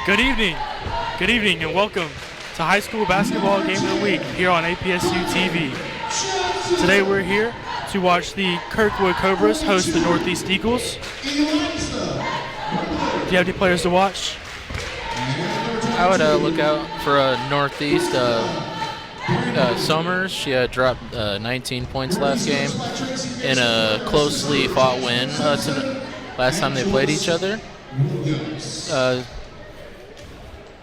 Good evening, and welcome to High School Basketball Game of the Week here on APSU-TV. Today we're here to watch the Kirkwood Cobras host the Northeast Eagles. Do you have any players to watch? I would look out for Northeast. Summers, she dropped 19 points last game in a closely fought win last time they played each other.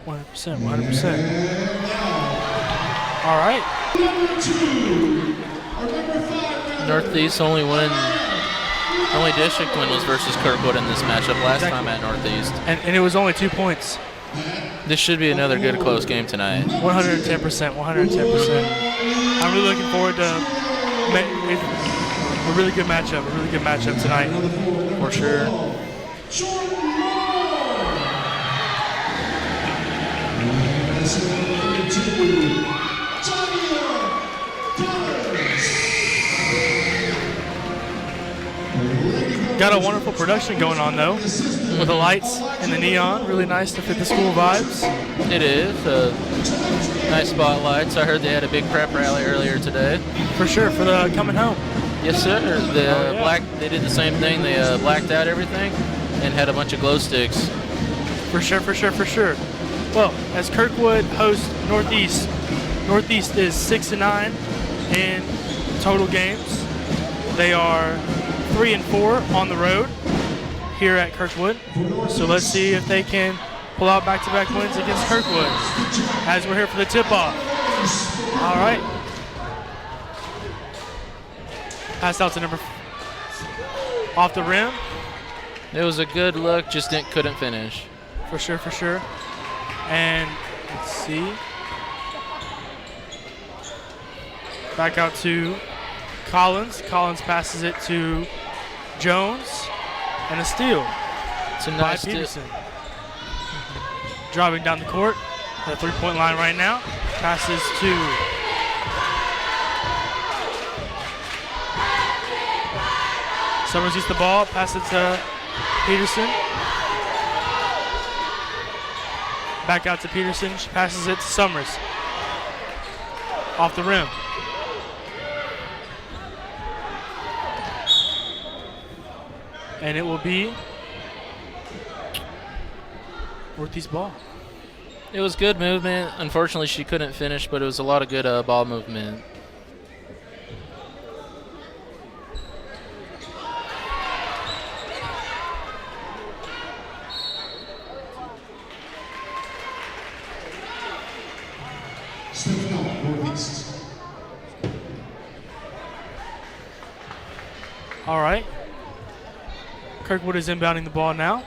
100%. All right. Northeast only district win was versus Kirkwood in this matchup last time at Northeast. And it was only 2 points. This should be another good close game tonight. 110%. I'm really looking forward to a really good matchup tonight. For sure. Got a wonderful production going on though, with the lights and the neon. Really nice to fit the school vibes. It is. Nice spotlights. I heard they had a big prep rally earlier today. For sure, for the coming home. Yes, sir. They did the same thing. They blacked out everything and had a bunch of glow sticks. For sure. Well, as Kirkwood hosts Northeast, Northeast is 6-9 in total games. They are 3-4 on the road here at Kirkwood. So let's see if they can pull out back-to-back wins against Kirkwood as we're here for the tip-off. All right. Pass out to number off the rim. It was a good look, just couldn't finish. For sure. And let's see. Back out to Collins. Collins passes it to Jones. And a steal. It's a nice by Peterson. Driving down the court at the three-point line right now. Passes to Summers gets the ball. Passes to Peterson. Back out to Peterson. She passes it to Summers. Off the rim. And it will be Northeast ball. It was good movement. Unfortunately, she couldn't finish, but it was a lot of good ball movement. All right. Kirkwood is inbounding the ball now.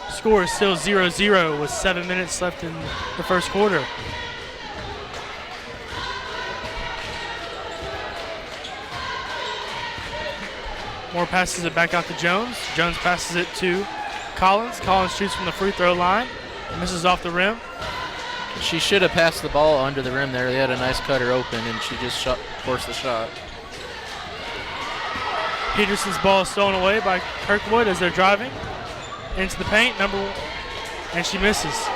Score is still 0-0 with 7 minutes left in the first quarter. Moore passes it back out to Jones. Jones passes it to Collins. Collins shoots from the free throw line. Misses off the rim. She should have passed the ball under the rim there. They had a nice cutter open, and she just forced the shot. Peterson's ball is stolen away by Kirkwood as they're driving into the paint. And she misses.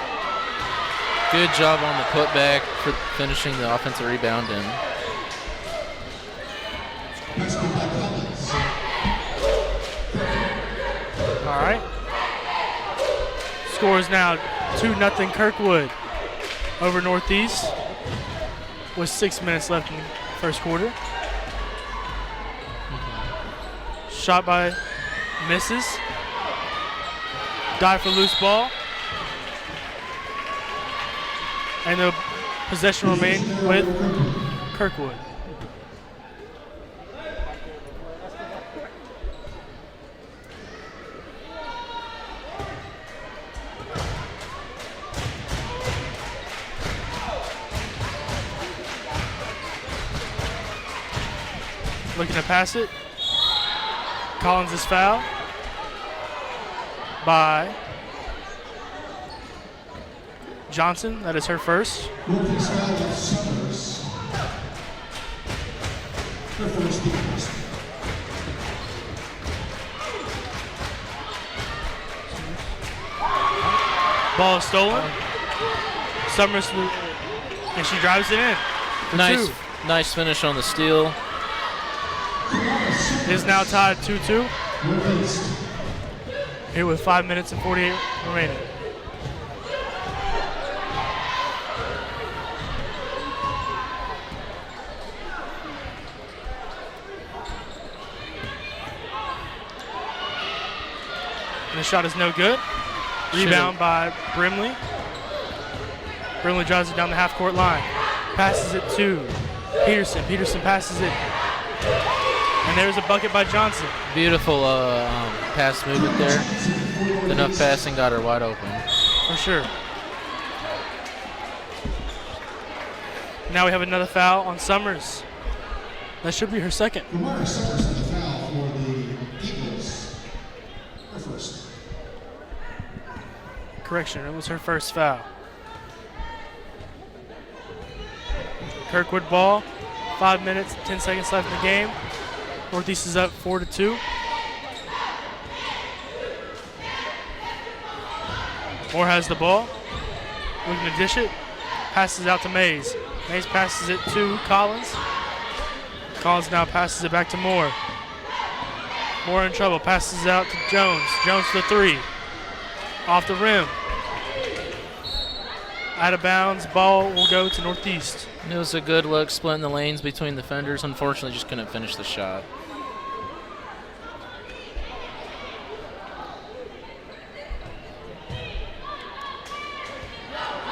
Good job on the putback for finishing the offensive rebound in. All right. Score is now 2-0 Kirkwood over Northeast with 6 minutes left in the first quarter. Shot by misses. Dive for loose ball. And the possession remains with Kirkwood. looking to pass it. Collins is fouled by Johnson. That is her first. Northeast foul of Summers. Her first defense. Ball is stolen. Summers, and she drives it in. Nice finish on the steal. It is now tied 2-2. Here with 5 minutes and 48 remaining. And the shot is no good. Rebound by Brimley. Brimley drives it down the half-court line. Passes it to Peterson. Peterson passes it. And there's a bucket by Johnson. Beautiful pass movement there. Enough passing got her wide open. For sure. Now we have another foul on Summers. That should be her second. Marcus Summers with a foul for the Eagles. Her first. Correction, it was her first foul. Kirkwood ball. 5 minutes, 10 seconds left in the game. Northeast is up 4-2. Moore has the ball. Looking to dish it. Passes out to Mays. Mays passes it to Collins. Collins now passes it back to Moore. Moore in trouble. Passes it out to Jones. Jones to the three. Off the rim. Out of bounds. Ball will go to Northeast. It was a good look, splitting the lanes between the defenders. Unfortunately, just couldn't finish the shot.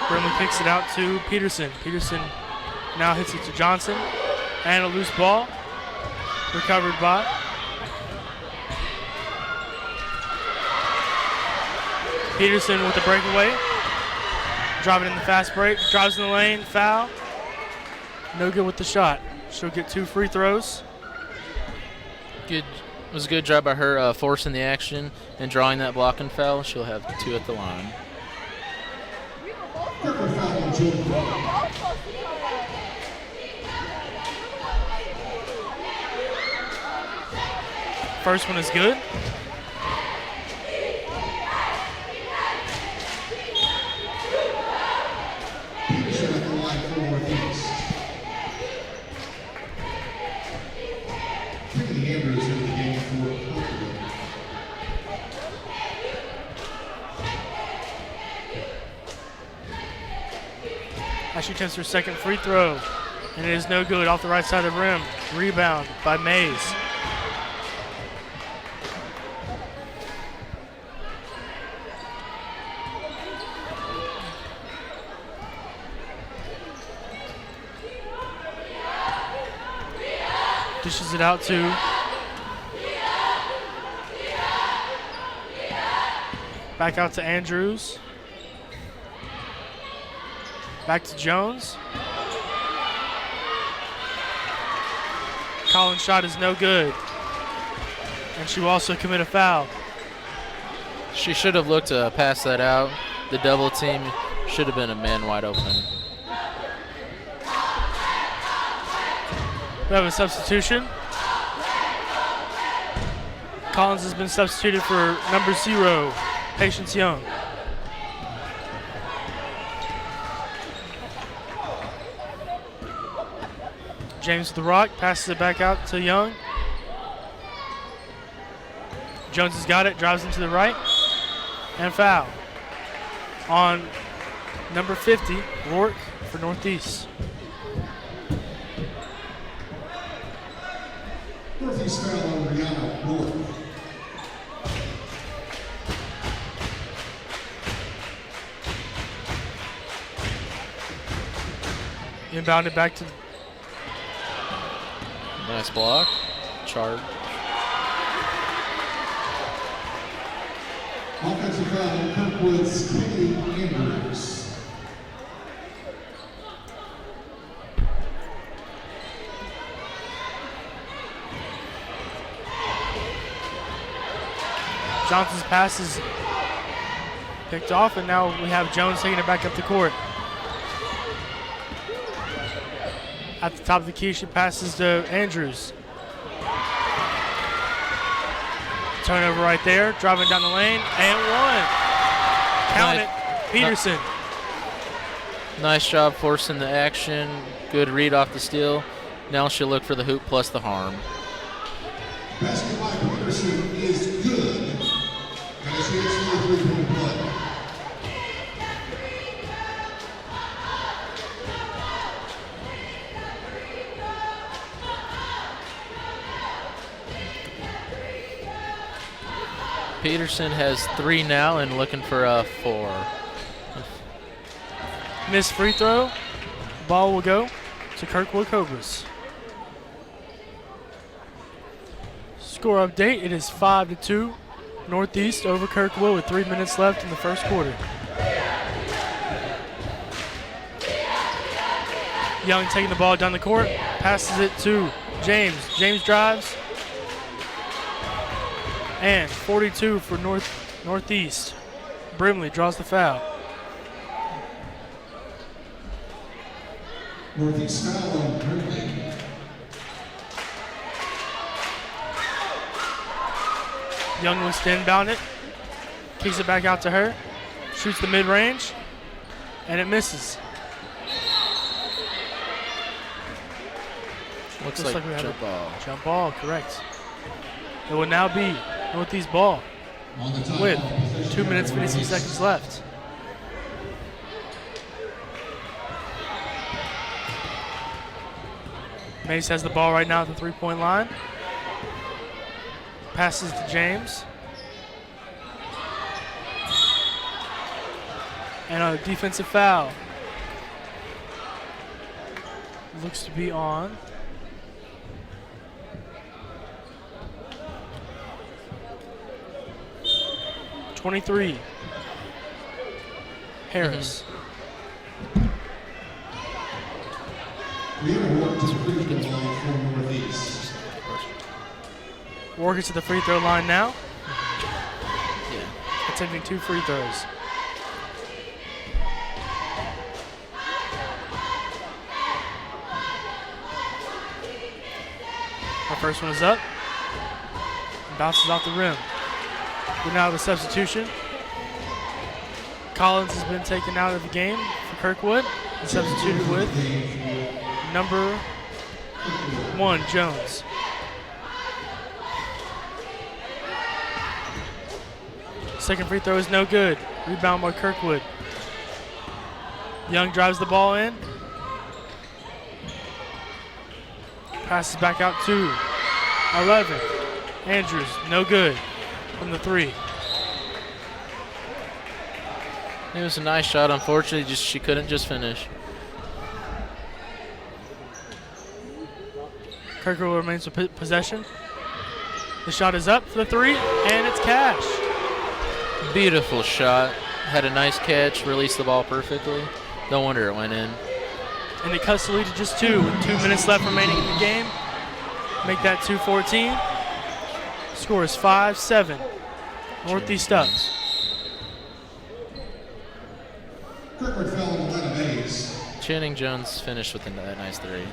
Brimley kicks it out to Peterson. Peterson now hits it to Johnson. And a loose ball. Recovered by Peterson with the breakaway. Driving in the fast break. Drives in the lane. Foul. No good with the shot. She'll get 2 free throws. Good. It was a good job by her forcing the action and drawing that blocking foul. She'll have 2 at the line. First one is good. She attempts her second free throw, and it is no good off the right side of the rim. Rebound by Mays. Dishes it out to back out to Andrews. Back to Jones. Collins' shot is no good. And she will also commit a foul. She should have looked to pass that out. The double team should have been a man wide open. We have a substitution. Collins has been substituted for number 0, Patience Young. James with the rock, passes it back out to Young. Jones has got it, drives into the right, and foul on number 50, Rourke for Northeast. Northeast foul on Rihanna Rourke. Inbounded back to nice block. Charge. Offensive foul on Kirkwood's Peay Andrews. Johnson's pass is picked off, and now we have Jones taking it back up the court. At the top of the key, she passes to Andrews. Turnover right there, driving down the lane, and one. Count it, Peterson. Nice job forcing the action. Good read off the steal. Now she'll look for the hoop plus the harm. Basket by Peterson is good. And it's a 3-point play. Peterson has 3 now and looking for a 4. Missed free throw. Ball will go to Kirkwood Cobras. Score update, it is 5-2 Northeast over Kirkwood with 3 minutes left in the first quarter. Young taking the ball down the court, passes it to James. James drives. And 42 for Northeast. Brimley draws the foul. Northeast foul on Brimley. Young looks to inbound it. Kicks it back out to her. Shoots the mid-range. And it misses. Looks like we have jump ball. Jump ball, correct. It will now be Northeast ball with 2 minutes, 56 seconds left. Mace has the ball right now at the 3-point line. Passes to James. And a defensive foul. Looks to be on. #23, Harris. We have worked to the free throw line for Northeast. Working to the free throw line now. Yeah. Attempting 2 free throws. Our first one is up. And bounces off the rim. We now have a substitution. Collins has been taken out of the game for Kirkwood and substituted with number 1, Jones. Second free throw is no good. Rebound by Kirkwood. Young drives the ball in. Passes back out to 11. Andrews, no good from the 3. It was a nice shot. Unfortunately, she couldn't just finish. Kirkwood remains with possession. The shot is up for the 3, and it's cash. Beautiful shot. Had a nice catch, released the ball perfectly. No wonder it went in. And it cuts the lead to just 2 with 2 minutes left remaining in the game. Make that 2-14. Score is 5-7. Northeast up. Kirkwood fell on the line of Mays. Channing Jones finished with a nice 3.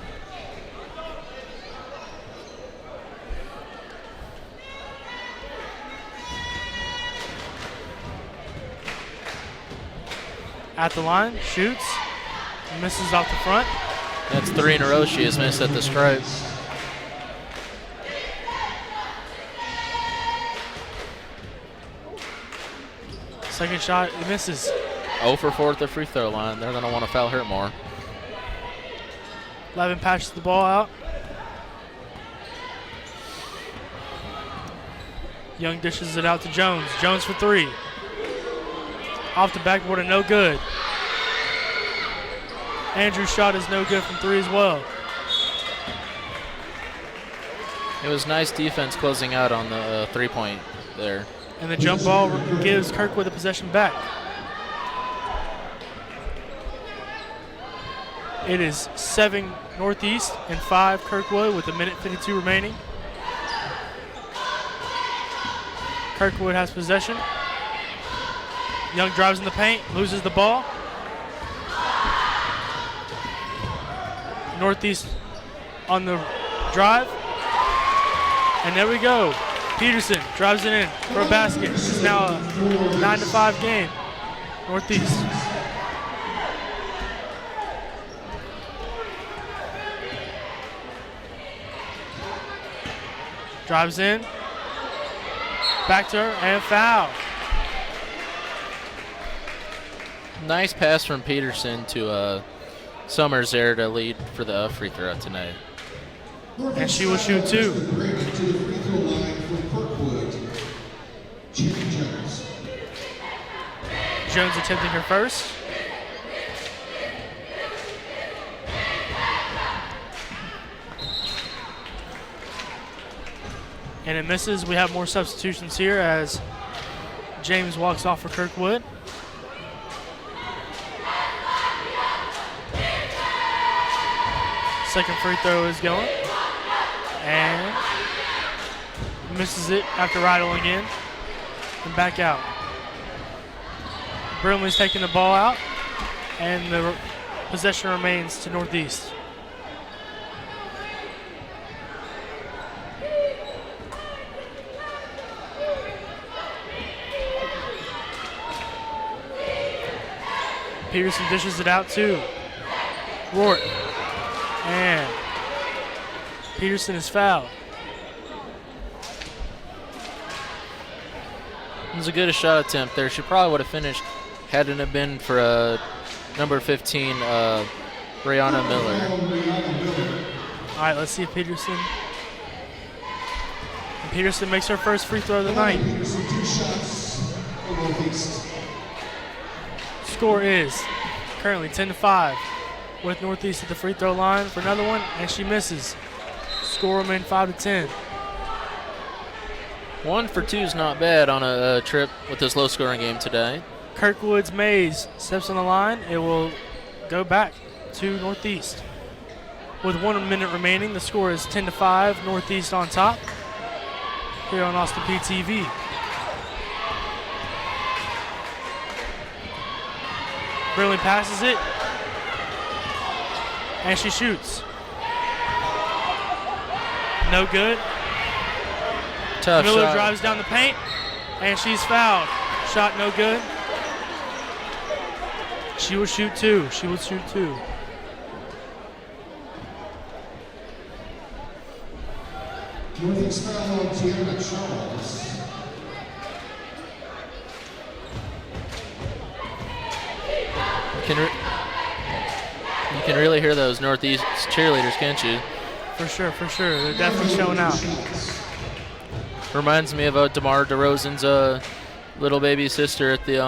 At the line, shoots, misses off the front. That's 3 in a row she has missed at the stripe. Second shot, it misses. 0 for 4 at the free throw line. They're going to want to foul her more. Levin passes the ball out. Young dishes it out to Jones. Jones for 3. Off the backboard and no good. Andrew's shot is no good from 3 as well. It was nice defense closing out on the 3-point there. And the jump ball gives Kirkwood the possession back. It is 7 Northeast and 5 Kirkwood with 1:52 remaining. Kirkwood has possession. Young drives in the paint, loses the ball. Northeast on the drive. And there we go. Peterson drives it in for a basket. It's now a 9-5 game. Northeast. Drives in. Back to her and foul. Nice pass from Peterson to Summers there to lead for the free throw tonight. And she will shoot two. To the free throw line for Kirkwood. Cherry Jones. Jones attempting her first. And it misses. We have more substitutions here as James walks off for Kirkwood. Second free throw is going. And misses it after rattling in. And back out. Burnley's taking the ball out. And the possession remains to Northeast. Peterson dishes it out to Rourke. And Peterson is fouled. It was a good shot attempt there. She probably would have finished had it have been for number 15, Brianna Miller. All right, let's see if Peterson. And Peterson makes her first free throw of the night. Peterson, 2 shots for Northeast. Score is currently 10-5 with Northeast at the free throw line for another one, and she misses. Score remains 5-10. 1 for 2 is not bad on a trip with this low-scoring game today. Kirkwood's Mays steps on the line. It will go back to Northeast. With 1 minute remaining, the score is 10-5, Northeast on top here on Austin Peay TV. Burnley passes it, and she shoots. No good. Tough Miller shot. drives down the paint, and she's fouled. Shot no good. She will shoot two. She will shoot two. Northeast foul on Tiana Charles. You can really hear those Northeast cheerleaders, can't you? For sure, for sure. They're definitely showing out. Reminds me of DeMar DeRozan's little baby sister at the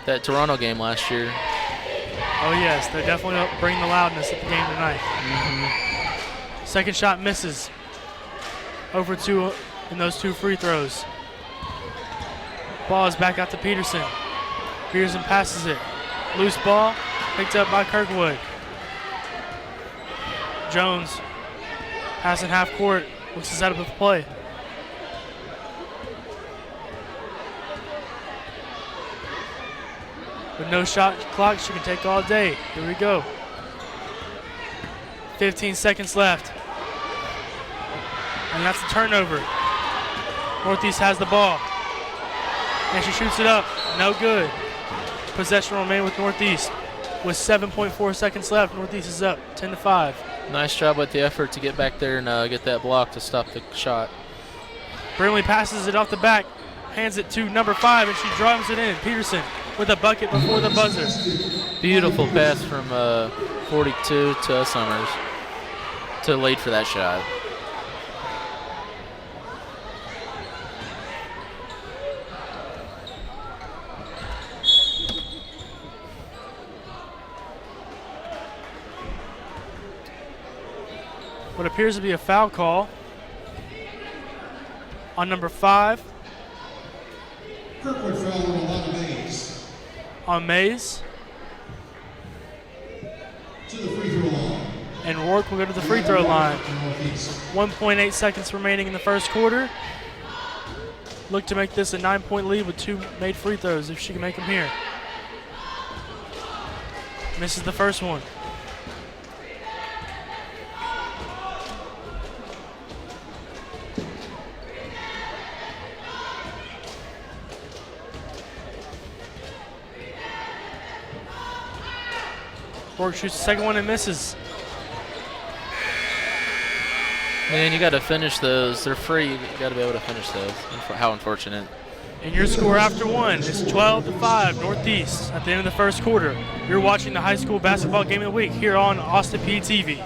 that Toronto game last year. Oh yes, they're definitely bringing the loudness at the game tonight. Second shot misses. Over 2 in those 2 free throws. Ball is back out to Peterson. Peterson passes it. Loose ball, picked up by Kirkwood. Jones passing half court, looks to set up with the play. With no shot clock, she can take all day. Here we go. 15 seconds left. And that's a turnover. Northeast has the ball. And she shoots it up. No good. Possession will remain with Northeast. With 7.4 seconds left, Northeast is up 10-5. Nice job with the effort to get back there and get that block to stop the shot. Burnley passes it off the back, hands it to number 5, and she drives it in. Peterson with a bucket before the buzzer. Beautiful pass from 42 to Summers to lead for that shot. What appears to be a foul call on number 5. Kirkwood foul on Alana Mays. On Mays. To the free throw line. And Rourke will go to the free throw line. Northeast. 1.8 seconds remaining in the first quarter. look to make this a 9-point lead with 2 made free throws if she can make them here. Misses the first one. Borg shoots the second one and misses. Man, you got to finish those. They're free. You got to be able to finish those. How unfortunate. And your score after one is 12-5 Northeast at the end of the first quarter. You're watching the high school basketball game of the week here on Austin Peay TV.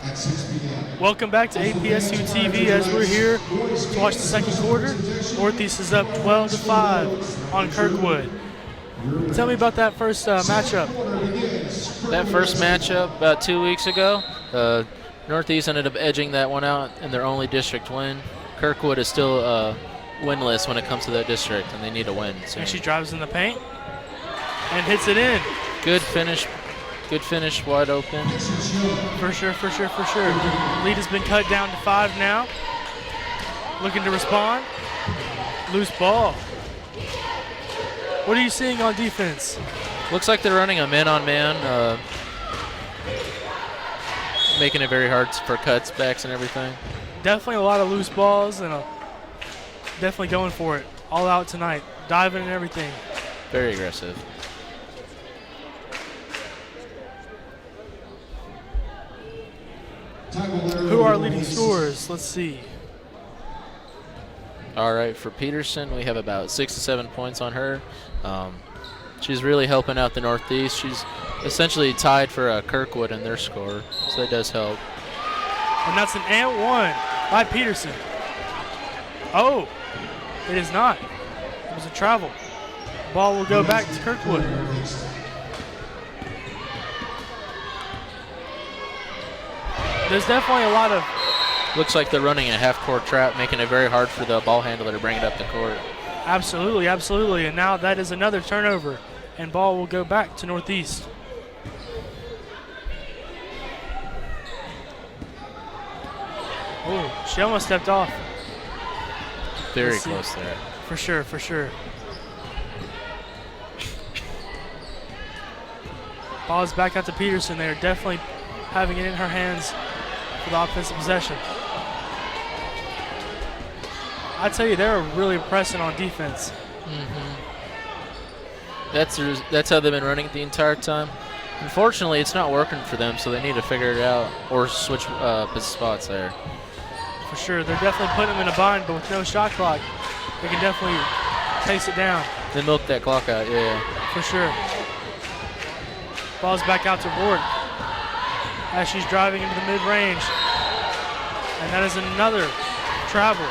At 6 p.m. Welcome back to APSU-TV as we're here to watch the second quarter. Northeast is up 12-5 on Kirkwood. Tell me about that first matchup. That first matchup about 2 weeks ago, Northeast ended up edging that one out in their only district win. Kirkwood is still winless when it comes to that district, and they need a win soon. And she drives in the paint and hits it in. Good finish. Good finish, wide open. For sure, for sure, for sure. Lead has been cut down to 5 now. Looking to respond. Loose ball. What are you seeing on defense? Looks like they're running a man-on-man, making it very hard for cuts, backs, and everything. Definitely a lot of loose balls and definitely going for it. All out tonight. Diving and everything. Very aggressive. Who are our leading scorers? Let's see. All right, for Peterson, we have about 6 to 7 points on her. She's really helping out the Northeast. She's essentially tied for Kirkwood in their score, so that does help. And that's an and one by Peterson. Oh, it is not. It was a travel. Ball will go back to Kirkwood. There's definitely a lot of... Looks like they're running a half-court trap, making it very hard for the ball handler to bring it up the court. Absolutely, absolutely. And now that is another turnover, and ball will go back to Northeast. Oh, she almost stepped off. Very close there. For sure, for sure. Ball is back out to Peterson. They are definitely having it in her hands for the offensive possession. I tell you, they're really pressing on defense. That's how they've been running it the entire time. Unfortunately, it's not working for them, so they need to figure it out or switch spots there. For sure, they're definitely putting them in a bind, but with no shot clock, they can definitely pace it down. They milk that clock out, yeah. For sure. Ball's back out to Ward as she's driving into the mid-range. And that is another travel.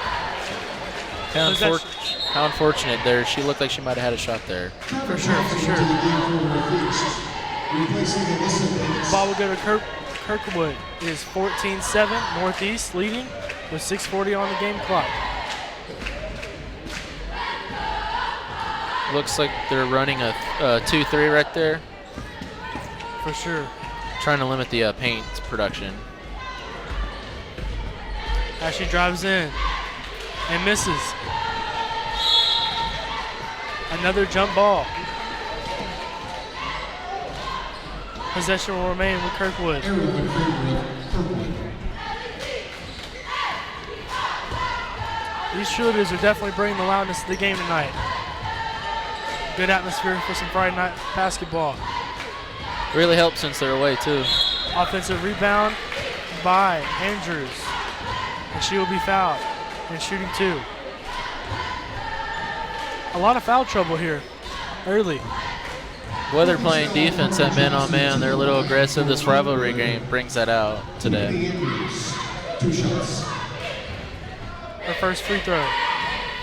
How unfortunate there. She looked like she might have had a shot there. For sure, for sure. Ball will go to Kirkwood. It is 14-7, Northeast leading with 6:40 on the game clock. Looks like they're running a 2-3 right there. For sure. Trying to limit the paint production. As she drives in and misses. Another jump ball. Possession will remain with Kirkwood. These shooters are definitely bringing the loudness to the game tonight. Good atmosphere for some Friday night basketball. Really helps since they're away too. Offensive rebound by Andrews. And she will be fouled. And shooting 2. A lot of foul trouble here early. Well, they're playing defense at man-on-man. They're a little aggressive. This rivalry game brings that out today. 2 shots. Her first free throw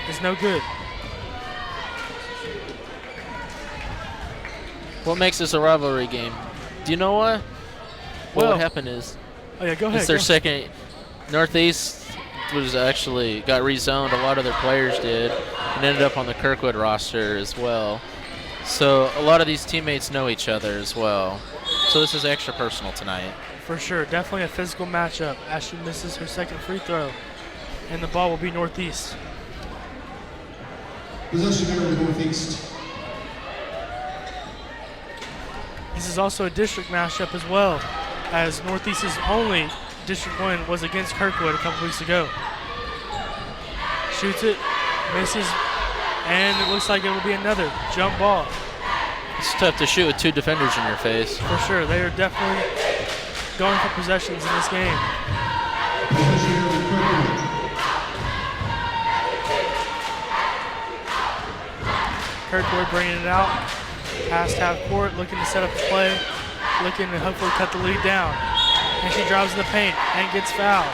is no good. What makes this a rivalry game? Do you know what? What Well, would happen is Oh yeah, go ahead. it's their go. second. Northeast was actually got rezoned. A lot of their players did, and ended up on the Kirkwood roster as well. So a lot of these teammates know each other as well. So this is extra personal tonight. For sure, definitely a physical matchup. Ashley misses her second free throw, and the ball will be Northeast. Possession number Northeast. This is also a district matchup as well, as Northeast's only district win was against Kirkwood a couple weeks ago. Shoots it, misses, and it looks like it will be another jump ball. It's tough to shoot with two defenders in your face. For sure, they are definitely going for possessions in this game. Possession number Kirkwood. Kirkwood bringing it out, past half court, looking to set up the play, looking to hopefully cut the lead down. And she drives in the paint and gets fouled.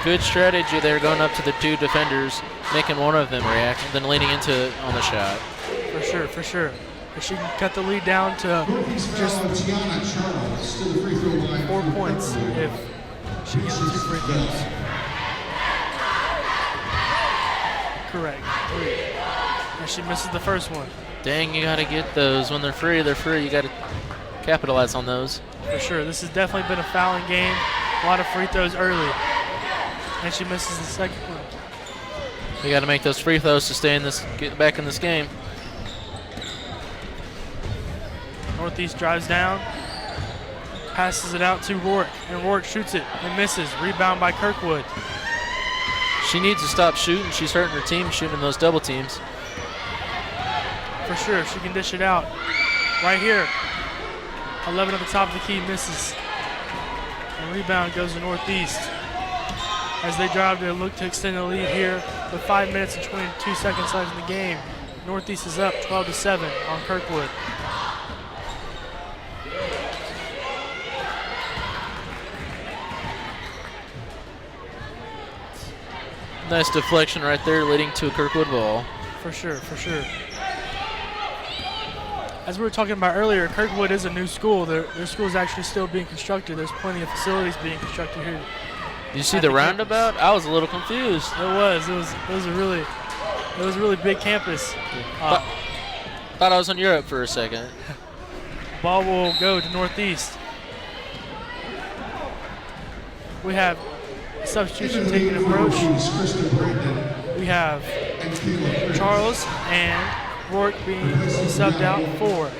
Good strategy there, going up to the two defenders, making one of them react, and then leaning into it on the shot. For sure, for sure. If she can cut the lead down to Northeast just foul, Tiana Charles to the free throw line. 4 points if she gets the 2 free throws. Correct, 3. And she misses the first one. Dang, you gotta get those. When they're free, they're free. You gotta capitalize on those. For sure, this has definitely been a fouling game. A lot of free throws early. And she misses the second one. You gotta make those free throws to stay in this, get back in this game. Northeast drives down, passes it out to Rourke, and Rourke shoots it and misses. Rebound by Kirkwood. She needs to stop shooting. She's hurting her team shooting those double teams. For sure, she can dish it out. Right here. 11 at the top of the key, misses. And rebound goes to Northeast. As they drive to look to extend the lead here with 5 minutes and 22 seconds left in the game. Northeast is up 12-7 on Kirkwood. Nice deflection right there, leading to a Kirkwood ball. For sure, for sure. As we were talking about earlier, Kirkwood is a new school. Their school is actually still being constructed. There's plenty of facilities being constructed here. Did you see At the the campus. roundabout? I was a little confused. It was a really big campus. Thought I was in Europe for a second. Ball will go to Northeast. We have a substitution taking approach. Krista Brandon We have and Kayla Prince. Charles and Rourke being subbed out for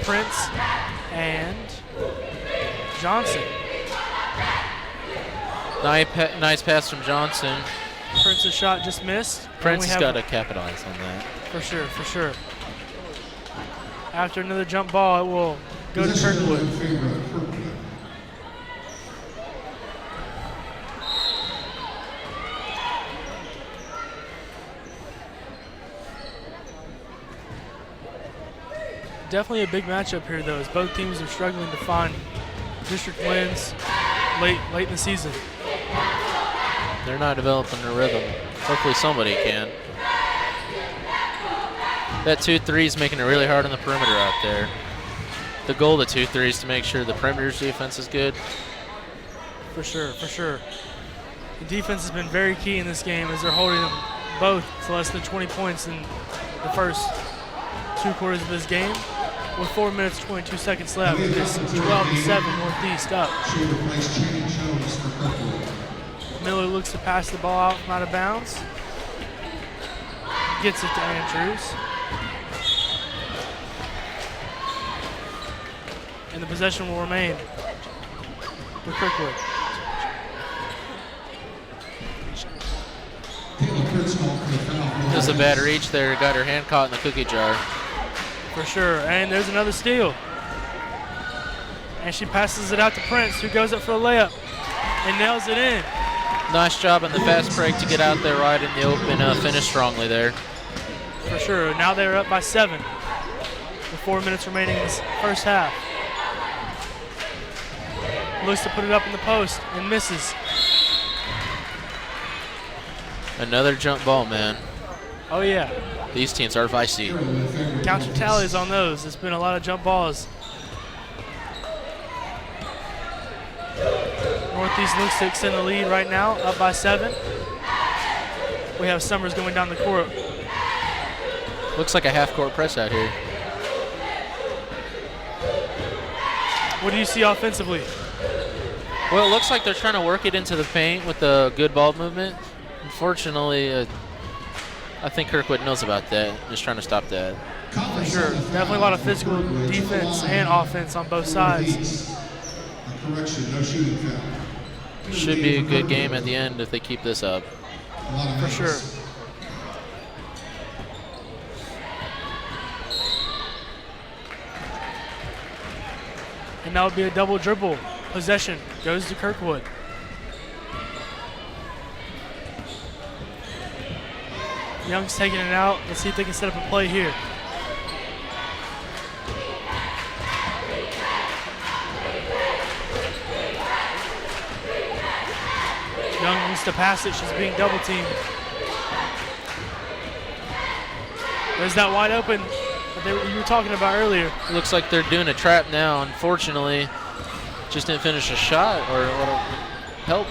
Prince and Johnson. Nice pass from Johnson. Prince's shot just missed. And Prince we has have- got to capitalize on that. For sure, for sure. After another jump ball, it will go to Possession Kirkwood. in favor of Kirkwood. Definitely a big matchup here, though, as both teams are struggling to find district wins late in the season. They're not developing their rhythm. Hopefully somebody can. That 2-3 is making it really hard on the perimeter out there. The goal of the 2-3 is to make sure the perimeter's defense is good. For sure, for sure. The defense has been very key in this game as they're holding them both to less than 20 points in the first 2 quarters of this game. With 4 minutes, 22 seconds left, it's 12-7 Northeast up. She will replace Channing Jones for Kirkwood. Miller looks to pass the ball out from out of bounds. Gets it to Andrews. And the possession will remain with Kirkwood. Kayla Prince called for the foul. There's a bad reach there. Got her hand caught in the cookie jar. For sure, and there's another steal. And she passes it out to Prince, who goes up for a layup and nails it in. Nice job on the fast break to get out there right in the open, finish strongly there. For sure, now they're up by 7 with 4 minutes remaining in this first half. Looks to put it up in the post and misses. Another jump ball, man. Oh, yeah. These teams are feisty. Count your tallies on those. It's been a lot of jump balls. Northeast looks to extend the lead right now, up by 7. We have Summers going down the court. Looks like a half-court press out here. What do you see offensively? Well, it looks like they're trying to work it into the paint with the good ball movement. Unfortunately, I think Kirkwood knows about that. Just trying to stop that. For sure. Definitely a lot of physical defense and offense on both sides. Correction, no shooting foul. Should be a good game at the end if they keep this up. For sure. And that would be a double dribble. Possession goes to Kirkwood. Young's taking it out. Let's see if they can set up a play here. Young needs to pass it. She's being double teamed. There's that wide open that you were talking about earlier. Looks like they're doing a trap now. Unfortunately, just didn't finish a shot or help.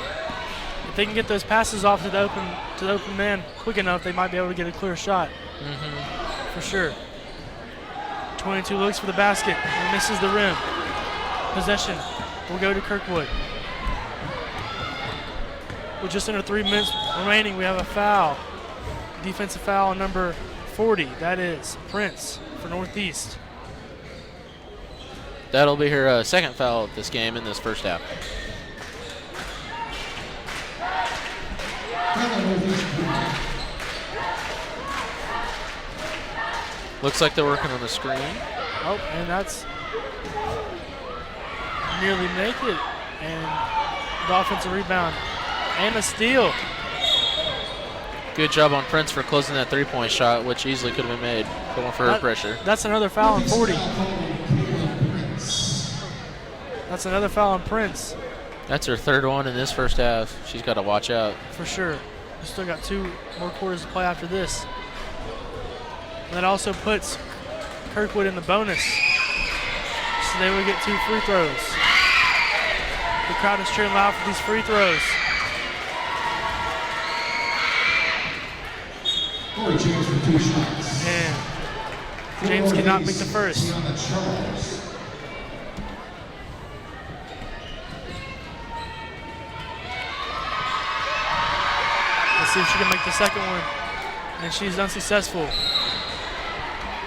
If they can get those passes off to the open man quick enough, they might be able to get a clear shot. For sure. 22 looks for the basket and misses the rim. Possession will go to Kirkwood. With just under 3 minutes remaining, we have a foul. Defensive foul on number 40. That is Prince for Northeast. That'll be her second foul of this game in this first half. Looks like they're working on the screen. Oh, and that's nearly make it. And the offensive rebound. And a steal. Good job on Prince for closing that three-point shot, which easily could have been made, going for her pressure. That's another foul on 40. That's another foul on Prince. That's her third one in this first half. She's got to watch out. For sure. We still got 2 more quarters to play after this. And that also puts Kirkwood in the bonus. So they would get 2 free throws. The crowd is cheering loud for these free throws. Corey James for 2 shots. And James cannot make the first. Let's see if she can make the second one. And she's unsuccessful.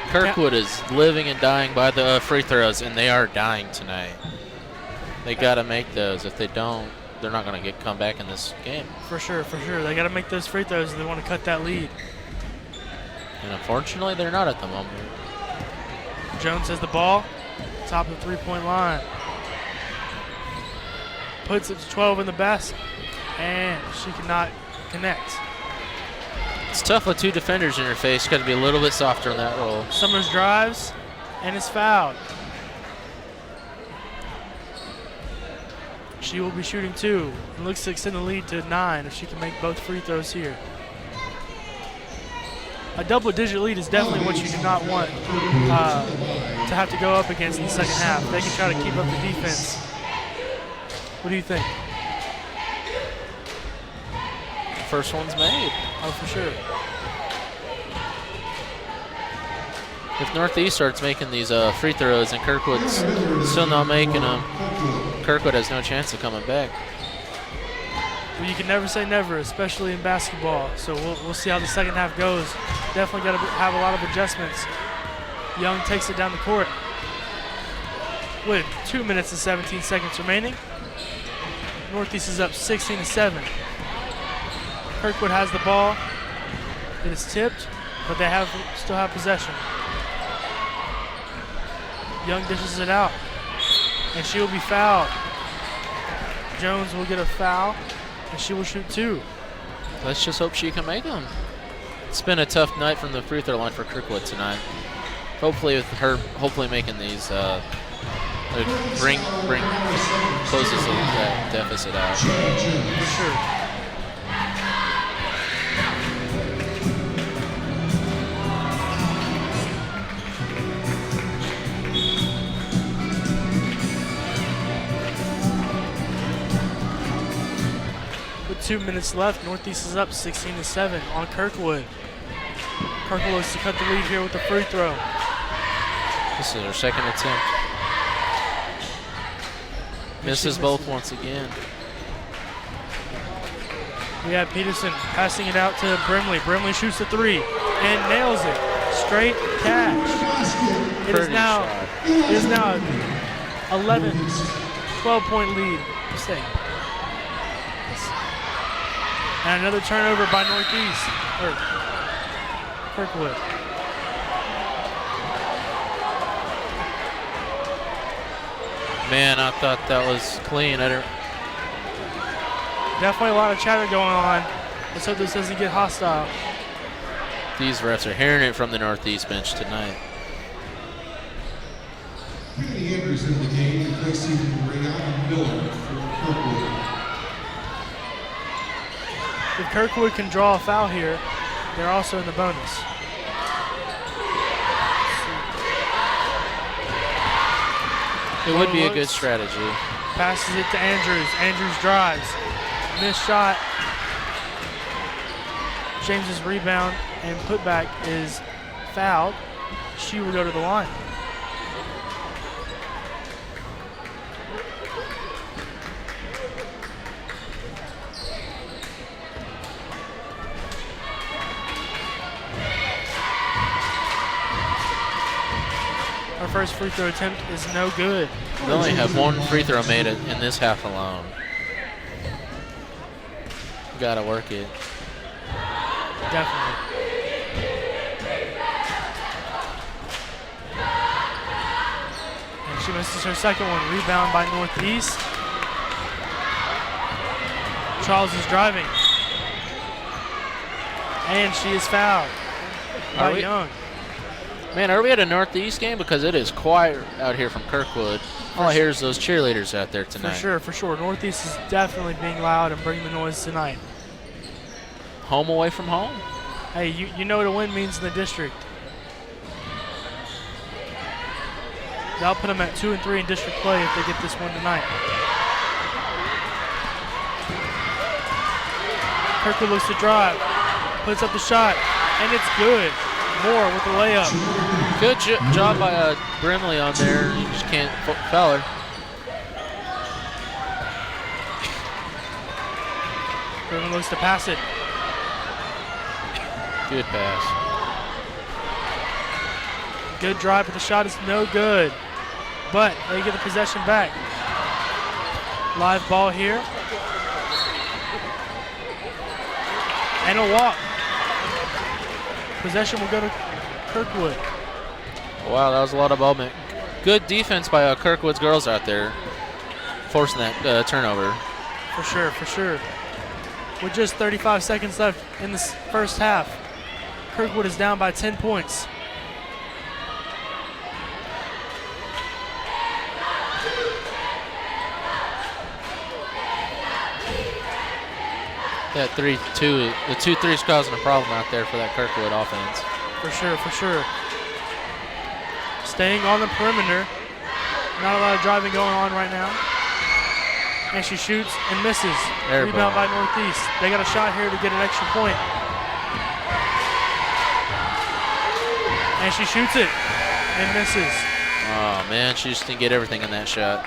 Kirkwood is living and dying by the free throws, and they are dying tonight. They got to make those. If they don't, they're not going to come back in this game. For sure, for sure. They got to make those free throws if they want to cut that lead. And unfortunately, they're not at the moment. Jones has the ball, top of the three-point line. Puts it to 12 in the basket, and she cannot connect. It's tough with 2 defenders in your face. Got to be a little bit softer on that roll. Summers drives and is fouled. She will be shooting 2 and looks to extend the lead to 9 if she can make both free throws here. A double-digit lead is definitely what you do not want to have to go up against in the second half. They can try to keep up the defense. What do you think? First one's made. Oh, for sure. If Northeast starts making these free throws and Kirkwood's still not making them, Kirkwood has no chance of coming back. Well, you can never say never, especially in basketball. So we'll see how the second half goes. Definitely got to have a lot of adjustments. Young takes it down the court with 2 minutes and 17 seconds remaining. Northeast is up 16-7. Kirkwood has the ball. It is tipped, but they still have possession. Young dishes it out, and she will be fouled. Jones will get a foul, and she will shoot 2. Let's just hope she can make them. It's been a tough night from the free throw line for Kirkwood tonight. Hopefully, with her making these, closes that deficit out. For sure. 2 minutes left. Northeast is up 16-7 on Kirkwood. Kirkwood looks to cut the lead here with a free throw. This is our second attempt. Misses both once again. We have Peterson passing it out to Brimley. Brimley shoots the three and nails it. Straight cash. It is now an 11, 12-point lead. Mistake. And another turnover by Northeast, or Kirkwood. Man, I thought that was clean. Definitely a lot of chatter going on. Let's hope this doesn't get hostile. These refs are hearing it from the Northeast bench tonight. Peay enters in the game, replacing Rihanna Miller for Kirkwood. If Kirkwood can draw a foul here, they're also in the bonus. It would be a good strategy. Passes it to Andrews. Andrews drives. Missed shot. James's rebound and putback is fouled. She will go to the line. Our first free throw attempt is no good. They only have one free throw made in this half alone. Gotta work it. Definitely. And she misses her second one. Rebound by Northeast. Charles is driving. And she is fouled by Young. Man, are we at a Northeast game? Because it is quiet out here from Kirkwood. All I hear is those cheerleaders out there tonight. For sure. Northeast is definitely being loud and bringing the noise tonight. Home away from home? Hey, you know what a win means in the district. That'll put them at 2 and 3 in district play if they get this one tonight. Kirkwood looks to drive, puts up the shot, and it's good. Moore with the layup. Good job by Brimley on there. You just can't foul her. Brimley looks to pass it. Good pass. Good drive, but the shot is no good. But they get the possession back. Live ball here. And a walk. Possession will go to Kirkwood. Wow, that was a lot of ball movement. Good defense by Kirkwood's girls out there, forcing that turnover. For sure. With just 35 seconds left in this first half, Kirkwood is down by 10 points. That 3-2, the 2-3 is causing a problem out there for that Kirkwood offense. For sure. Staying on the perimeter. Not a lot of driving going on right now. And she shoots and misses. Rebound by Northeast. They got a shot here to get an extra point. And she shoots it and misses. Oh man, she just didn't get everything in that shot.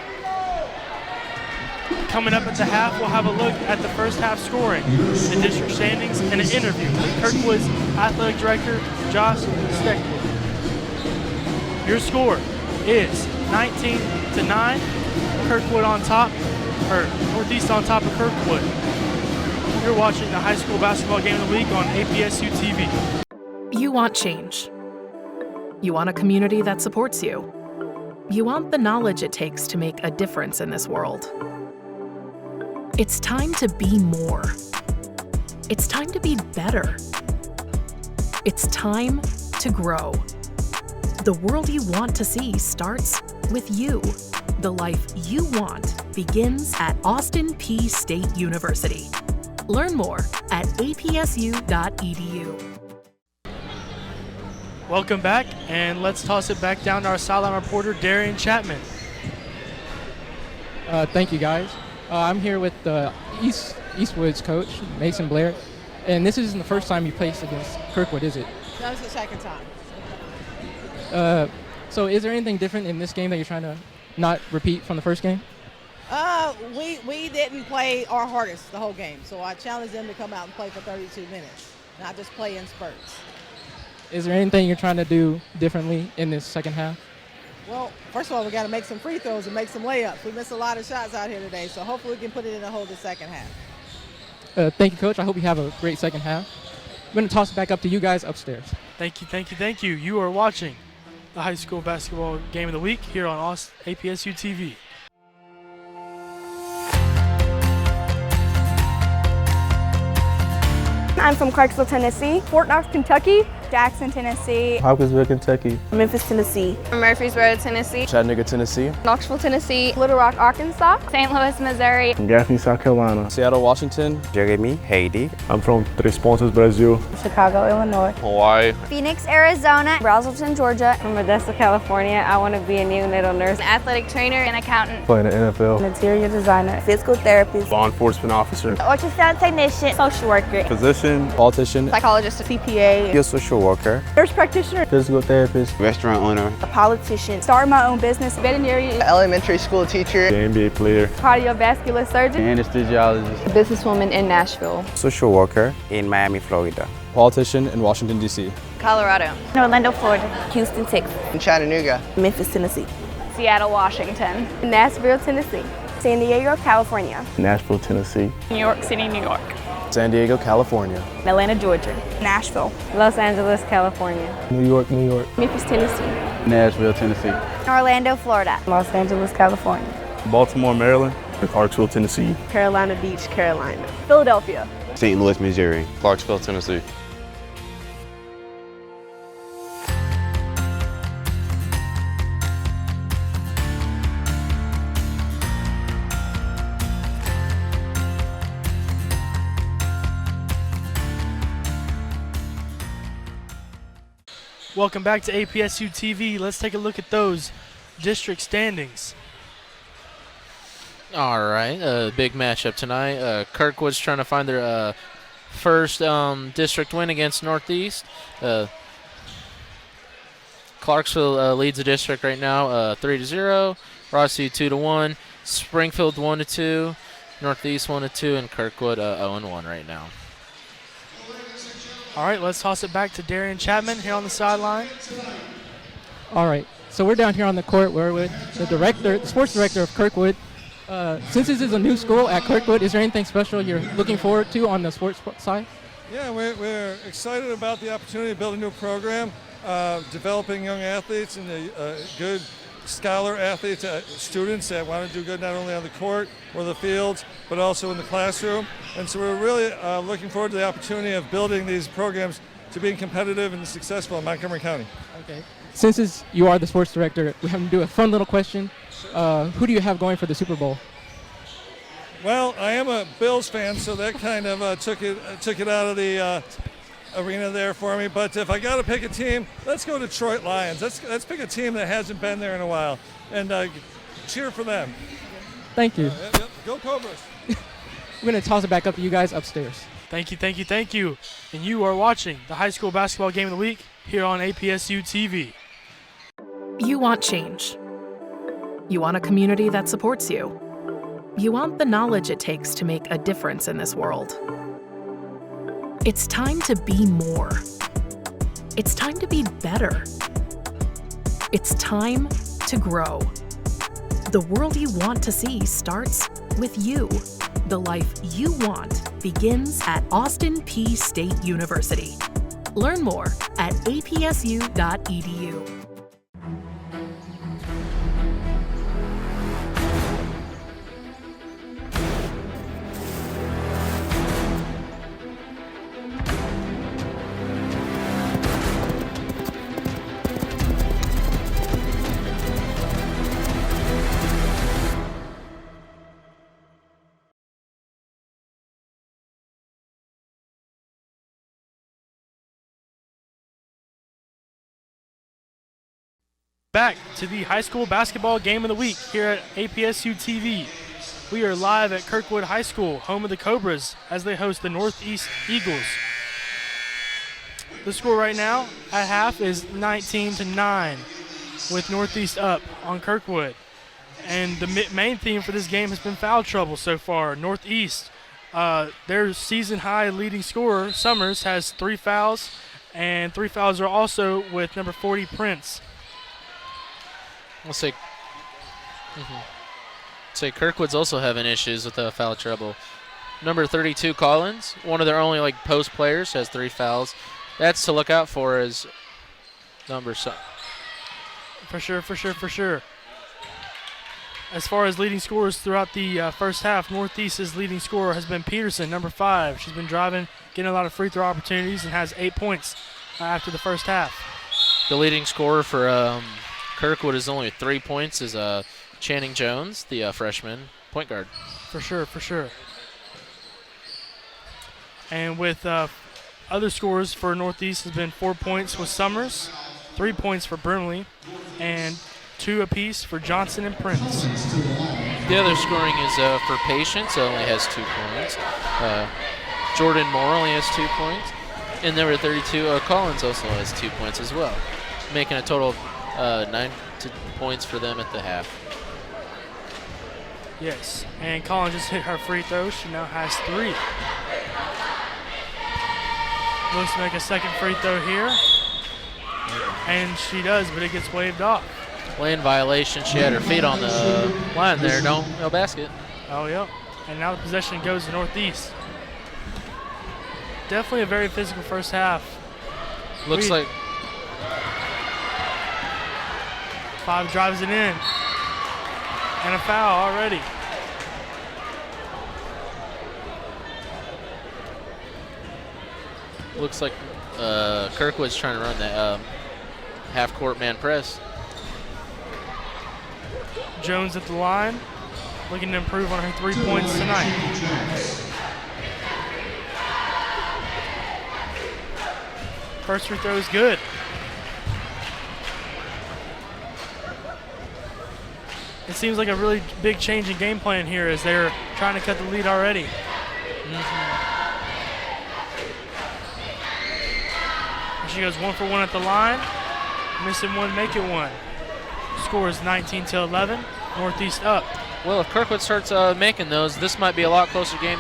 Coming up at the half, we'll have a look at the first half scoring, the district standings, and an interview with Kirkwood's athletic director, Josh Steckwood. Your score is 19-9. Kirkwood on top, or Northeast on top of Kirkwood. You're watching the high school basketball game of the week on APSU-TV. You want change. You want a community that supports you. You want the knowledge it takes to make a difference in this world. It's time to be more. It's time to be better. It's time to grow. The world you want to see starts with you. The life you want begins at Austin Peay State University. Learn more at apsu.edu. Welcome back, and let's toss it back down to our sideline reporter, Darian Chapman. Thank you, guys. I'm here with East Eastwood's coach, Mason Blair. And this isn't the first time you played against Kirkwood, is it? That was the second time. So is there anything different in this game that you're trying to not repeat from the first game? We didn't play our hardest the whole game, so I challenged them to come out and play for 32 minutes, not just play in spurts. Is there anything you're trying to do differently in this second half? Well, first of all, we got to make some free throws and make some layups. We missed a lot of shots out here today, so hopefully we can put it in the hole the second half. Thank you, Coach. I hope you have a great second half. I'm going to toss it back up to you guys upstairs. Thank you, thank you, thank you. You are watching the high school basketball game of the week here on APSU-TV. I'm from Clarksville, Tennessee. Fort Knox, Kentucky. Jackson, Tennessee. Hopkinsville, Kentucky. Memphis, Tennessee. Murfreesboro, Tennessee. Chattanooga, Tennessee. Knoxville, Tennessee. Little Rock, Arkansas. St. Louis, Missouri. Gaffney, South Carolina. Seattle, Washington. Jeremy, Haiti. I'm from Três Pontas, Brazil. Chicago, Illinois. Hawaii. Phoenix, Arizona. Braselton, Georgia. From Modesto, California. I want to be a neonatal nurse, athletic trainer, and accountant. Playing the NFL. Interior designer. Physical therapist. Law enforcement officer. Ultrasound technician. Social worker. Physician. Politician. Psychologist. CPA. Field social worker. Nurse practitioner. Physical therapist. Restaurant owner. A politician. Start my own business. Veterinary. Elementary school teacher. The NBA player. Cardiovascular surgeon. Anesthesiologist. Businesswoman in Nashville. Social worker in Miami, Florida. Politician in Washington, D.C. Colorado. Orlando, Florida. Houston, Texas. In Chattanooga. Memphis, Tennessee. Seattle, Washington. Nashville, Tennessee. San Diego, California. Nashville, Tennessee. New York City, New York. San Diego, California. Atlanta, Georgia. Nashville. Los Angeles, California. New York, New York. Memphis, Tennessee. Nashville, Tennessee. Orlando, Florida. Los Angeles, California. Baltimore, Maryland. Clarksville, Tennessee. Carolina Beach, Carolina. Philadelphia. St. Louis, Missouri. Clarksville, Tennessee. Welcome back to APSU TV. Let's take a look at those district standings. All right, big matchup tonight. Kirkwood's trying to find their first district win against Northeast. Clarksville leads the district right now, 3-0. Rossi 2-1. Springfield 1-2. Northeast 1-2, and Kirkwood 0-1 right now. All right, let's toss it back to Darian Chapman here on the sideline. All right, so we're down here on the court. We're with the sports director of Kirkwood. Since this is a new school at Kirkwood, is there anything special you're looking forward to on the sports side? Yeah, we're excited about the opportunity to build a new program, developing young athletes and good scholar athletes, students that want to do good not only on the court or the fields, but also in the classroom. And so we're really looking forward to the opportunity of building these programs to being competitive and successful in Montgomery County. Okay. Since you are the sports director, we have to do a fun little question. Who do you have going for the Super Bowl? Well, I am a Bills fan, so that kind of took it out of the arena there for me. But if I got to pick a team, let's go Detroit Lions. Let's pick a team that hasn't been there in a while and cheer for them. Thank you. Yep. Go Cobras. We're going to toss it back up to you guys upstairs. Thank you, thank you, thank you. And you are watching the high school basketball game of the week here on APSU TV. You want change. You want a community that supports you. You want the knowledge it takes to make a difference in this world. It's time to be more. It's time to be better. It's time to grow. The world you want to see starts with you. The life you want begins at Austin Peay State University. Learn more at apsu.edu. Back to the high school basketball game of the week here at APSU TV. We are live at Kirkwood High School, home of the Cobras, as they host the Northeast Eagles. The score right now at half is 19-9, with Northeast up on Kirkwood. And the main theme for this game has been foul trouble so far. Northeast, their season high leading scorer, Summers, has 3 fouls, and 3 fouls are also with number 40, Prince. We'll say Kirkwood's also having issues with foul trouble. Number 32, Collins, one of their only post players, has 3 fouls. That's to look out for as numbers. For sure. As far as leading scorers throughout the first half, Northeast's leading scorer has been Peterson, number 5. She's been driving, getting a lot of free throw opportunities, and has 8 points after the first half. The leading scorer for Kirkwood is only 3 points, is Channing Jones, the freshman point guard. For sure. And with other scores for Northeast has been 4 points with Summers, 3 points for Brimley, and 2 apiece for Johnson and Prince. The other scoring is for Patience, only has 2 points. Jordan Moore only has 2 points. And number 32, Collins also has 2 points as well, making a total of 9 points for them at the half. Yes, and Collins just hit her free throw. She now has 3. Looks to make a second free throw here. And she does, but it gets waved off. Lane violation. She had her feet on the line there. No basket. Oh, yep. And now the possession goes to Northeast. Definitely a very physical first half. Looks like 5 drives it in. And a foul already. Looks like Kirkwood's trying to run that half-court man press. Jones at the line, looking to improve on her 3 points tonight. First free throw is good. It seems like a really big change in game plan here as they're trying to cut the lead already. She goes 1 for 1 at the line. Missing 1, make it 1. Score is 19-11. Northeast up. Well, if Kirkwood starts making those, this might be a lot closer game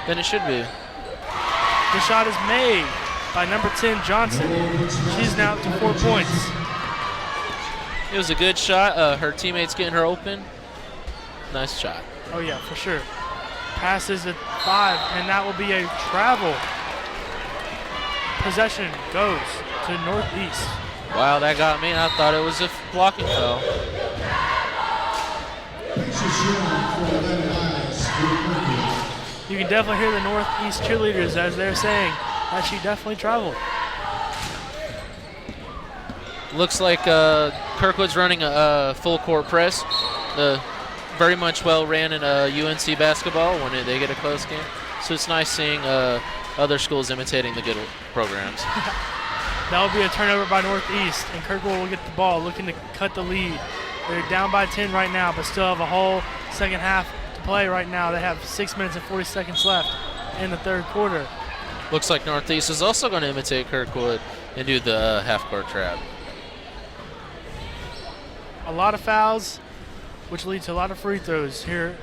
than it should be. The shot is made by number 10, Johnson. She's now up to 4 points. It was a good shot. Her teammates getting her open. Nice shot. Oh, yeah, for sure. Passes at 5, and that will be a travel. Possession goes to Northeast. Wow, that got me. I thought it was a blocking foul. You can definitely hear the Northeast cheerleaders as they're saying that she definitely traveled. Looks like Kirkwood's running a full court press. Very much well ran in UNC basketball when they get a close game. So it's nice seeing other schools imitating the good programs. That will be a turnover by Northeast, and Kirkwood will get the ball, looking to cut the lead. They're down by 10 right now, but still have a whole second half to play right now. They have 6 minutes and 40 seconds left in the third quarter. Looks like Northeast is also going to imitate Kirkwood and do the half-court trap. A lot of fouls, which lead to a lot of free throws here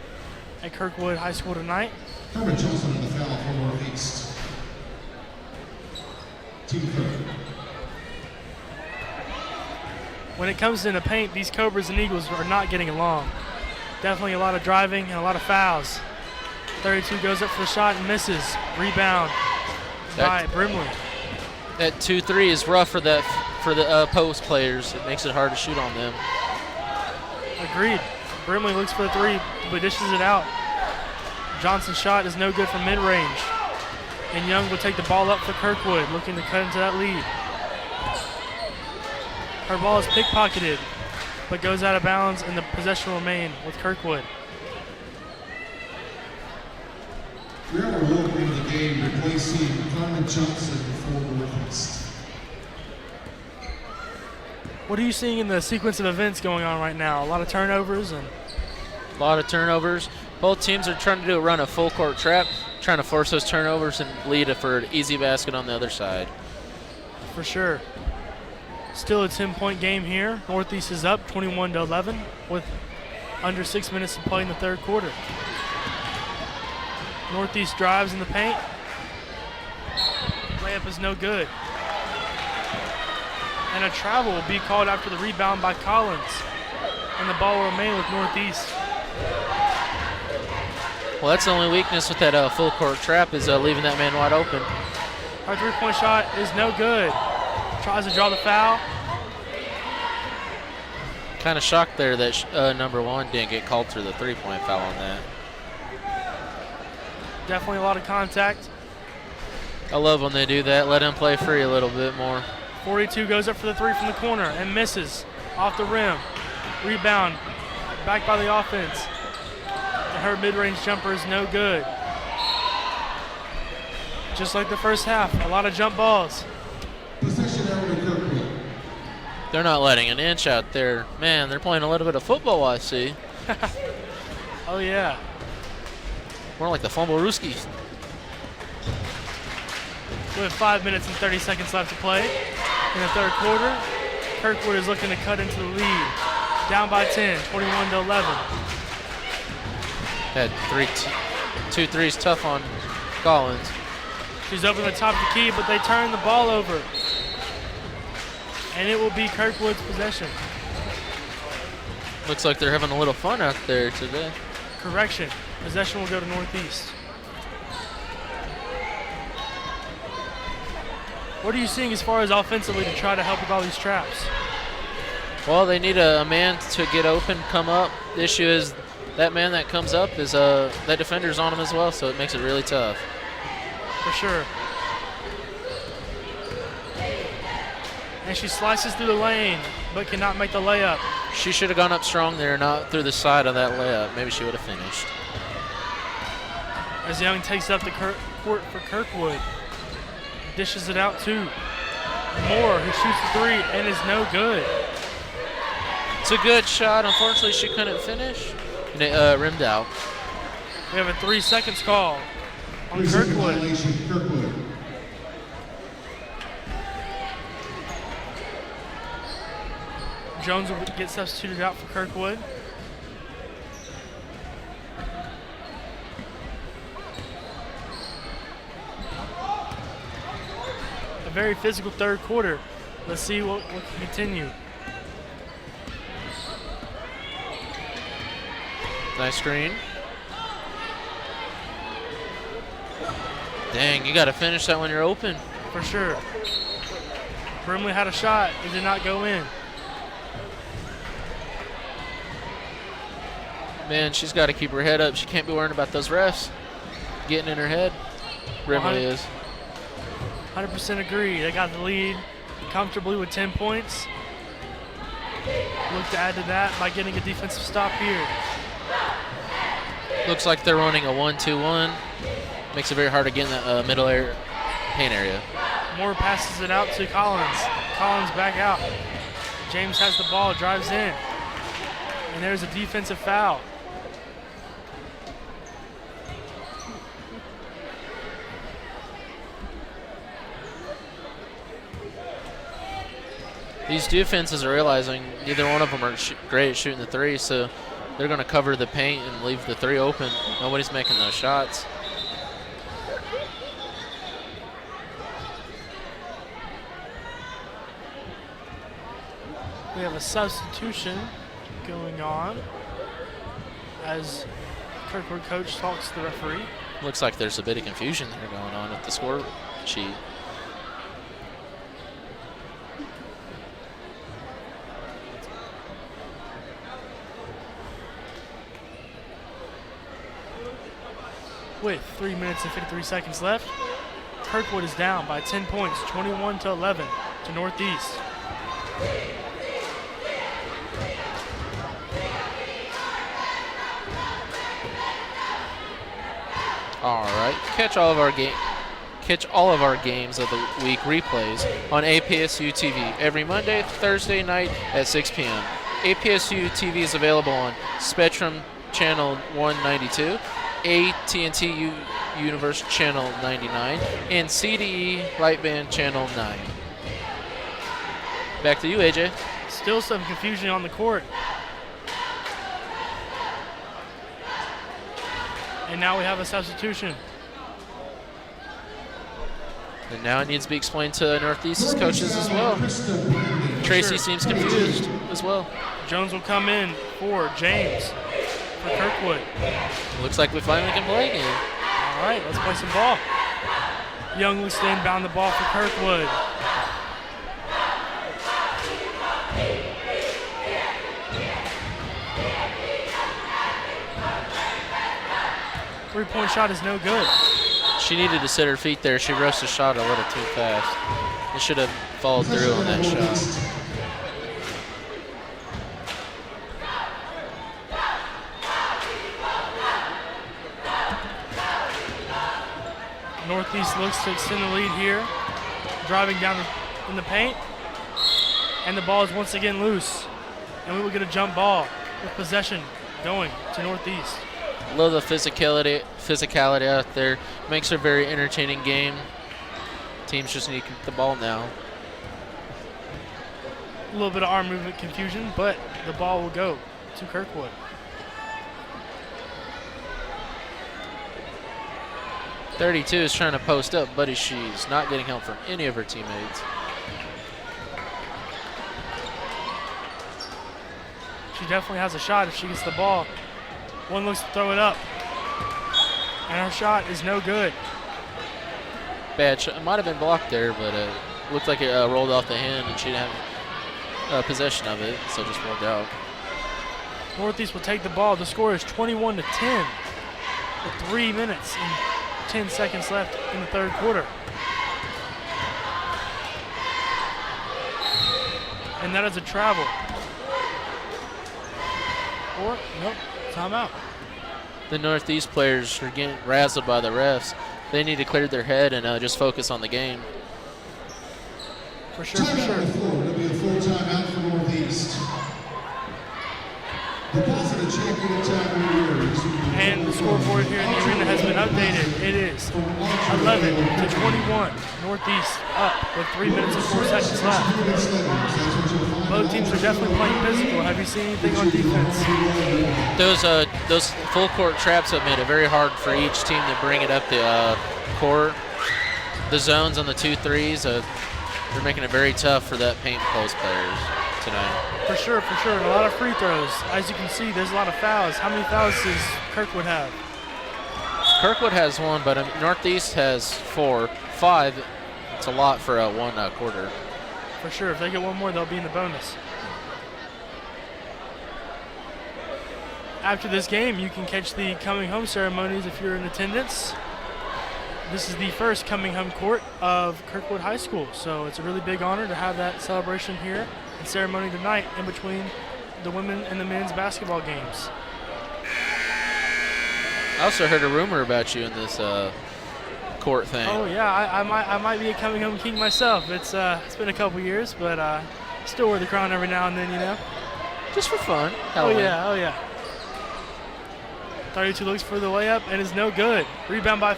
at Kirkwood High School tonight. Herbert Johnson on the foul for Northeast. Team third. When it comes to the paint, these Cobras and Eagles are not getting along. Definitely a lot of driving and a lot of fouls. 32 goes up for the shot and misses. Rebound by Brimley. That 2-3 is rough for the post players. It makes it hard to shoot on them. Agreed. Brimley looks for the 3, but dishes it out. Johnson's shot is no good from mid-range. And Young will take the ball up for Kirkwood, looking to cut into that lead. Her ball is pickpocketed, but goes out of bounds, and the possession will remain with Kirkwood. We are welcoming the game, replacing Carmen Johnson for Northeast. What are you seeing in the sequence of events going on right now? A lot of turnovers. Both teams are trying to run a full court trap, trying to force those turnovers and lead for an easy basket on the other side. For sure. Still a 10-point game here. Northeast is up 21-11 with under 6 minutes to play in the third quarter. Northeast drives in the paint. Layup is no good. And a travel will be called after the rebound by Collins. And the ball will remain with Northeast. Well, that's the only weakness with that full court trap is leaving that man wide open. Our three-point shot is no good. Tries to draw the foul. Kind of shocked there that number 1 didn't get called for the three-point foul on that. Definitely a lot of contact. I love when they do that. Let him play free a little bit more. 42 goes up for the three from the corner and misses off the rim. Rebound back by the offense. And her mid-range jumper is no good. Just like the first half, a lot of jump balls. They're not letting an inch out there. Man, they're playing a little bit of football, I see. Oh, yeah. More like the Fumblerooskies. We have 5 minutes and 30 seconds left to play in the third quarter. Kirkwood is looking to cut into the lead. Down by 10, 21-11. Had 2 threes tough on Collins. She's over the top of the key, but they turn the ball over. And it will be Kirkwood's possession. Looks like they're having a little fun out there today. Correction. Possession will go to Northeast. What are you seeing as far as offensively to try to help with all these traps? Well, they need a man to get open, come up. The issue is that man that comes up is that defender's on him as well, so it makes it really tough. For sure. And she slices through the lane, but cannot make the layup. She should have gone up strong there, not through the side of that layup. Maybe she would have finished. As Young takes up the court for Kirkwood. Dishes it out to Moore, who shoots the three and is no good. It's a good shot. Unfortunately, she couldn't finish. And it rimmed out. We have a 3 seconds call on Kirkwood. Jones will get substituted out for Kirkwood. A very physical third quarter. Let's see what can continue. Nice screen. Dang, you got to finish that when you're open. For sure. Brimley had a shot. It did not go in. Man, she's got to keep her head up. She can't be worrying about those refs getting in her head. Brimley is. 100% agree. They got the lead comfortably with 10 points. Look to add to that by getting a defensive stop here. Looks like they're running a 1-2-1. Makes it very hard to get in the middle paint area. Moore passes it out to Collins. Collins back out. James has the ball, drives in. And there's a defensive foul. These defenses are realizing neither one of them are great at shooting the three, so they're going to cover the paint and leave the three open. Nobody's making those shots. We have a substitution going on as Kirkwood coach talks to the referee. Looks like there's a bit of confusion there going on with the score sheet. With 3 minutes and 53 seconds left, Kirkwood is down by 10 points, 21-11 to Northeast. All right, catch all of our games of the week replays on APSU-TV every Monday, Thursday night at 6 p.m. APSU-TV is available on Spectrum channel 192, AT&T Universe channel 99, and CDE Lightband channel 9. Back to you, AJ. Still some confusion on the court. And now we have a substitution. And now it needs to be explained to Northeast's coaches as well. Tracy seems confused as well. Jones will come in for James for Kirkwood. Looks like we finally can play again. All right, let's play some ball. Young looks to inbound the ball for Kirkwood. Three-point shot is no good. She needed to set her feet there. She rushed the shot a little too fast. It should have followed through on that shot. Northeast looks to extend the lead here. Driving down in the paint. And the ball is once again loose. And we will get a jump ball with possession going to Northeast. Love the physicality out there. Makes it a very entertaining game. Teams just need to keep the ball now. A little bit of arm movement confusion, but the ball will go to Kirkwood. .32 is trying to post up, but she's not getting help from any of her teammates. She definitely has a shot if she gets the ball. One looks to throw it up. And her shot is no good. Bad shot. It might have been blocked there, but it looked like it rolled off the hand and she didn't have possession of it, so just rolled out. Northeast will take the ball. The score is 21-10 with 3 minutes and 10 seconds left in the third quarter. And that is a travel. Or, nope, timeout. The Northeast players are getting razzled by the refs. They need to clear their head and just focus on the game. For sure, for sure. It'll be a full timeout for Northeast. Deposit a check anytime. And the scoreboard here in the arena has been updated. It is 11-21. Northeast up with 3 minutes and 4 seconds left. Both teams are definitely playing physical. Have you seen anything on defense? Those full court traps have made it very hard for each team to bring it up the court. The zones on the 2-3s, they're making it very tough for that paint post players tonight. For sure, for sure. And a lot of free throws. As you can see, there's a lot of fouls. How many fouls does Kirkwood have? Kirkwood has one, but Northeast has 4. 5, it's a lot for one quarter. For sure. If they get one more, they'll be in the bonus. After this game, you can catch the coming home ceremonies if you're in attendance. This is the first coming home court of Kirkwood High School, so it's a really big honor to have that celebration here and ceremony tonight in between the women and the men's basketball games. I also heard a rumor about you in this court thing. Oh yeah, I might be a coming home king myself. It's been a couple years, but still wear the crown every now and then, you know. Just for fun. Oh yeah. 32 looks for the layup and is no good. Rebound by.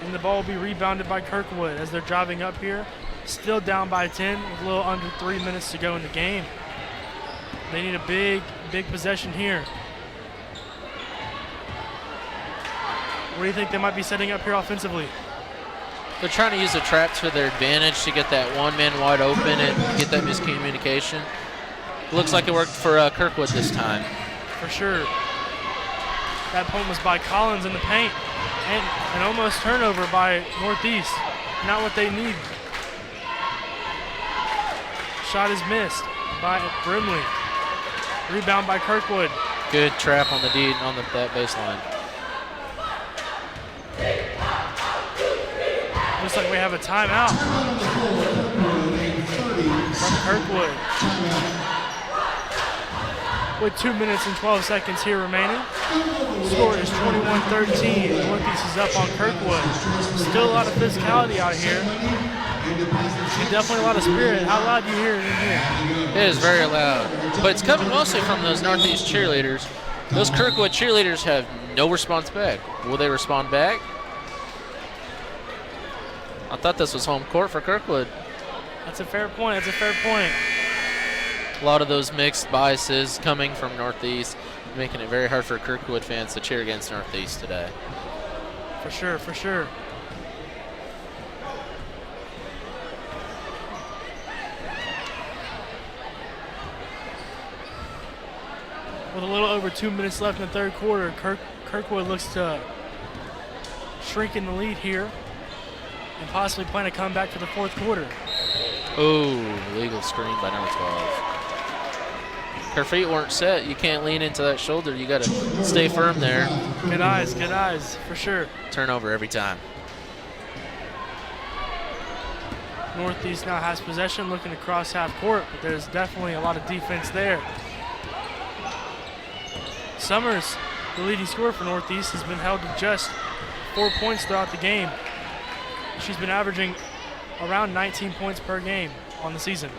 And the ball will be rebounded by Kirkwood as they're driving up here. Still down by 10 with a little under 3 minutes to go in the game. They need a big possession here. What do you think they might be setting up here offensively? They're trying to use the traps for their advantage to get that one man wide open and get that miscommunication. Looks like it worked for Kirkwood this time. For sure. That point was by Collins in the paint. And an almost turnover by Northeast. Not what they need. Shot is missed by Brimley. Rebound by Kirkwood. Good trap on the D on that baseline. Looks like we have a timeout from Kirkwood. With 2 minutes and 12 seconds here remaining. The score is 21-13. Northeast is up on Kirkwood. Still a lot of physicality out here. Definitely a lot of spirit. How loud do you hear it in here? It is very loud, but it's coming mostly from those Northeast cheerleaders. Those Kirkwood cheerleaders have no response back. Will they respond back? I thought this was home court for Kirkwood. That's a fair point. That's a fair point. A lot of those mixed biases coming from Northeast, making it very hard for Kirkwood fans to cheer against Northeast today. For sure, for sure. With a little over 2 minutes left in the third quarter, Kirkwood looks to shrink in the lead here and possibly plan a comeback for the fourth quarter. Oh, legal screen by number 12. Her feet weren't set. You can't lean into that shoulder. You got to stay firm there. Good eyes, for sure. Turnover every time. Northeast now has possession, looking to cross half court, but there's definitely a lot of defense there. Summers, the leading scorer for Northeast, has been held to just 4 points throughout the game. She's been averaging around 19 points per game on the season.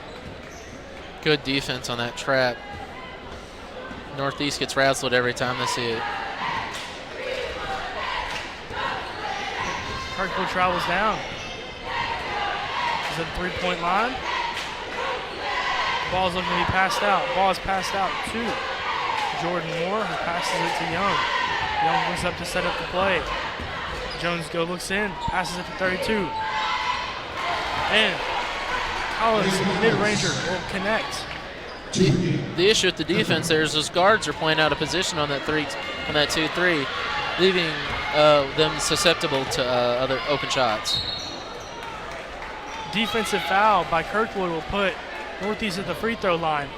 Good defense on that trap. Northeast gets razzled every time they see it. Kirkwood travels down. She's at the three-point line. Ball's looking to be passed out. Ball is passed out to Jordan Moore, who passes it to Young. Young looks up to set up the play. Jones looks in, passes it to 32. And Collins, mid-ranger, will connect. The issue with the defense there is those guards are playing out of position on that 2-3, leaving them susceptible to other open shots. Defensive foul by Kirkwood will put Northeast at the free throw line.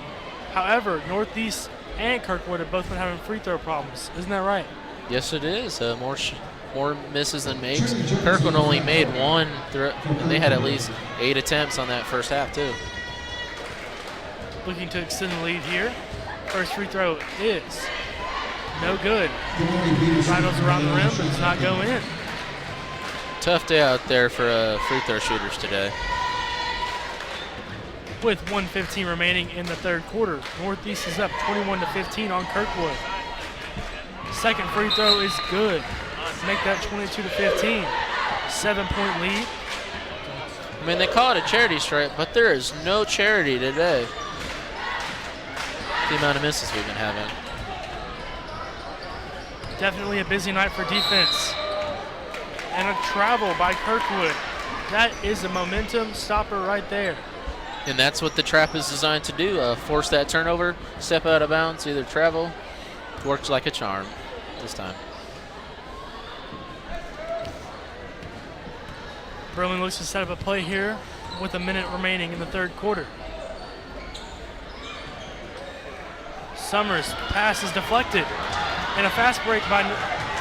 However, Northeast and Kirkwood have both been having free throw problems. Isn't that right? Yes, it is. More misses than makes. Kirkwood only made one, and they had at least 8 attempts on that first half, too. Looking to extend the lead here. First free throw is no good. Rattles around the rim, but does not go in. Tough day out there for free throw shooters today. With 1:15 remaining in the third quarter, Northeast is up 21-15 on Kirkwood. Second free throw is good. Make that 22-15. 7-point lead. I mean, they call it a charity stripe, but there is no charity today. The amount of misses we've been having. Definitely a busy night for defense. And a travel by Kirkwood. That is a momentum stopper right there. And that's what the trap is designed to do, force that turnover, step out of bounds, either travel. Works like a charm this time. Berlin looks to set up a play here with a minute remaining in the third quarter. Summers pass is deflected, and a fast break by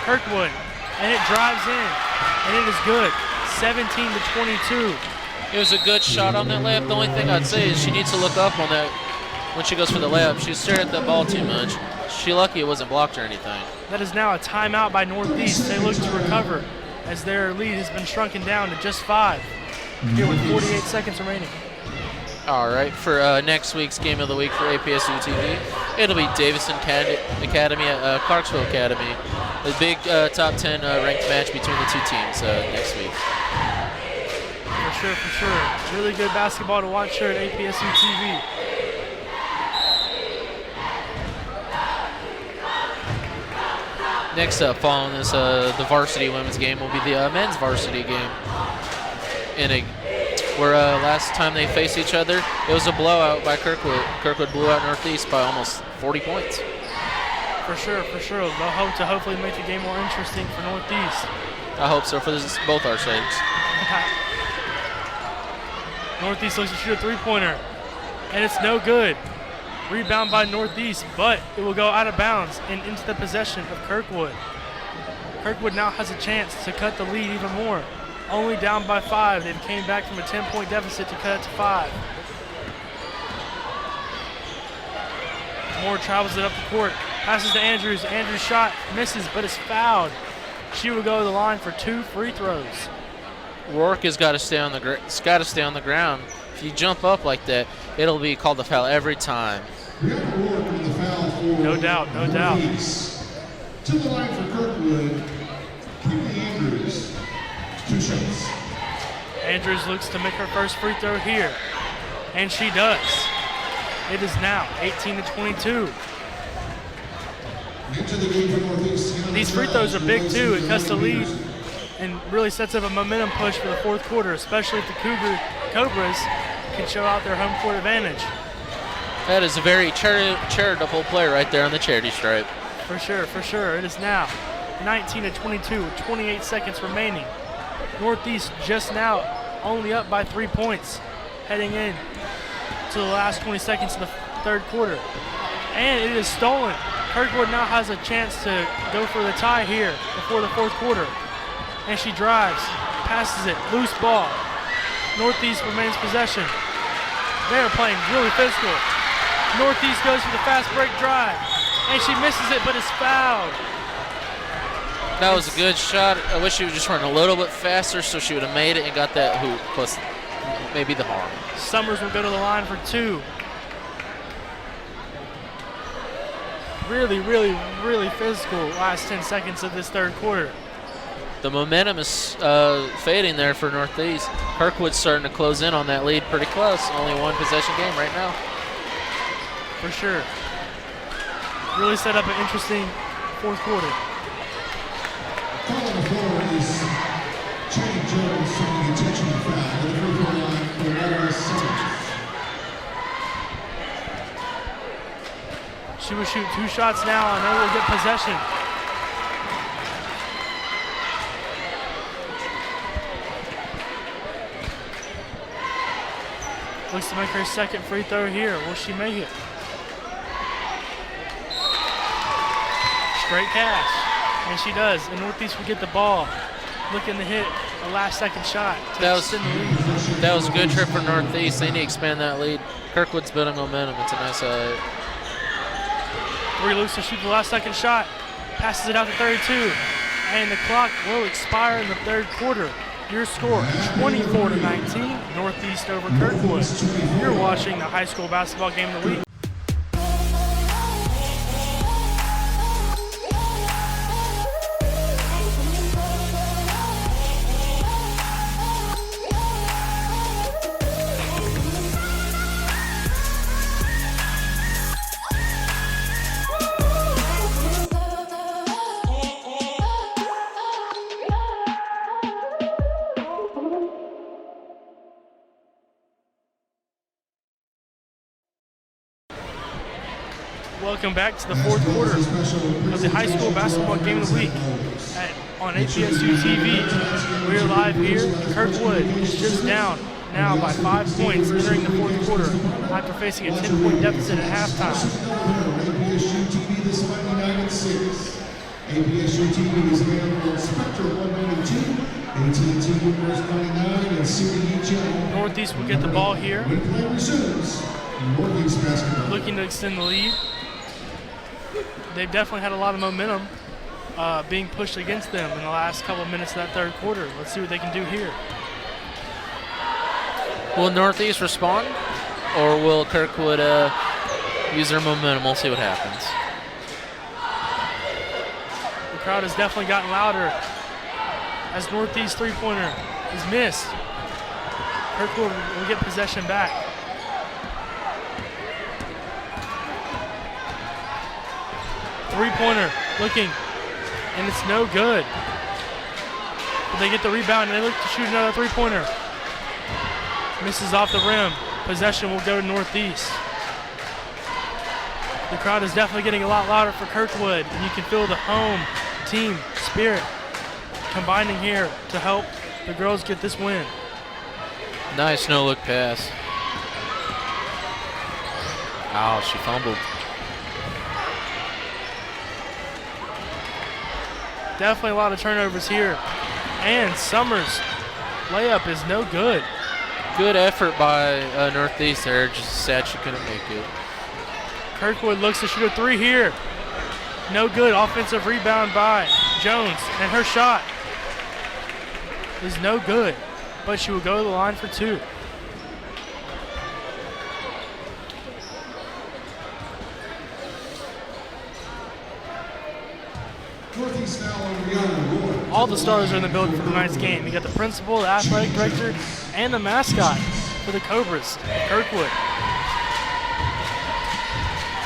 Kirkwood, and it drives in, and it is good. 17-22. It was a good shot on that layup. The only thing I'd say is she needs to look up on that when she goes for the layup. She's staring at that ball too much. She's lucky it wasn't blocked or anything. That is now a timeout by Northeast. They look to recover as their lead has been shrunken down to just 5 here with 48 seconds remaining. All right, for next week's Game of the Week for APSU-TV, it'll be Davison Academy at Clarksville Academy. The big top 10 ranked match between the two teams next week. For sure. Really good basketball to watch here at APSU-TV. Next up, following this, the varsity women's game will be the men's varsity game. Where last time they faced each other, it was a blowout by Kirkwood. Kirkwood blew out Northeast by almost 40 points. For sure. They'll hope to hopefully make the game more interesting for Northeast. I hope so for both our sakes. Northeast looks to shoot a three-pointer, and it's no good. Rebound by Northeast, but it will go out of bounds and into the possession of Kirkwood. Kirkwood now has a chance to cut the lead even more. Only down by 5. They came back from a 10-point deficit to cut it to 5. Moore travels it up the court, passes to Andrews. Andrews' shot misses, but is fouled. She will go to the line for 2 free throws. Rourke has got to stay on the ground. If you jump up like that, it'll be called a foul every time. No doubt, no doubt. To the line for Kirkwood, Kimberly Andrews, 2 shots. Andrews looks to make her first free throw here, and she does. It is now 18-22. These free throws are big too. It cuts the lead and really sets up a momentum push for the fourth quarter, especially if the Cobras can show out their home court advantage. That is a very charitable play right there on the charity stripe. For sure, for sure. It is now 19-22 with 28 seconds remaining. Northeast just now only up by 3 points heading in to the last 20 seconds of the third quarter. And it is stolen. Kirkwood now has a chance to go for the tie here before the fourth quarter. And she drives, passes it, loose ball. Northeast remains possession. They are playing really physical. Northeast goes for the fast break drive. And she misses it, but is fouled. That was a good shot. I wish she would just run a little bit faster so she would have made it and got that hoop, plus maybe the harm. Summers will go to the line for 2. Really, really, really physical last 10 seconds of this third quarter. The momentum is fading there for Northeast. Kirkwood's starting to close in on that lead pretty close. Only 1 possession game right now. For sure. Really set up an interesting fourth quarter. Call on the floor is Jenny Jones from the intentional foul. At the free throw line for Wallace Summers. She will shoot 2 shots now and they will get possession. Looks to make her second free throw here. Will she make it? Straight cash. And she does. And Northeast will get the ball. Looking to hit a last second shot. That was a good trip for Northeast. They need to expand that lead. Kirkwood's building momentum. It's a nice 3 loose to shoot the last second shot. Passes it out to 32. And the clock will expire in the third quarter. Your score, 24-19, Northeast over Kirkwood. You're watching the high school basketball game of the week. Welcome back to the fourth quarter of the high school basketball game of the week on APSU-TV. We're live here. Kirkwood is just down now by 5 points entering the fourth quarter after facing a 10-point deficit at halftime. APSU-TV this Monday night at 6. APSU-TV is available on Spectrum 192, AT&T Universe 99, and CDE Channel. Northeast will get the ball here. When play resumes, Northeast basketball. Looking to extend the lead. They've definitely had a lot of momentum being pushed against them in the last couple of minutes of that third quarter. Let's see what they can do here. Will Northeast respond, or will Kirkwood use their momentum? We'll see what happens. The crowd has definitely gotten louder as Northeast three-pointer is missed. Kirkwood will get possession back. Three-pointer looking, and it's no good. But they get the rebound, and they look to shoot another three-pointer. Misses off the rim. Possession will go to Northeast. The crowd is definitely getting a lot louder for Kirkwood, and you can feel the home team spirit combining here to help the girls get this win. Nice no-look pass. Oh, she fumbled. Definitely a lot of turnovers here. And Summers' layup is no good. Good effort by Northeast there. Just sad she couldn't make it. Kirkwood looks to shoot a three here. No good. Offensive rebound by Jones. And her shot is no good. but she will go to the line for 2. Northeast foul on Rihanna Ward. All the stars are in the building for tonight's game. You got the principal, the athletic director, and the mascot for the Cobras, Kirkwood.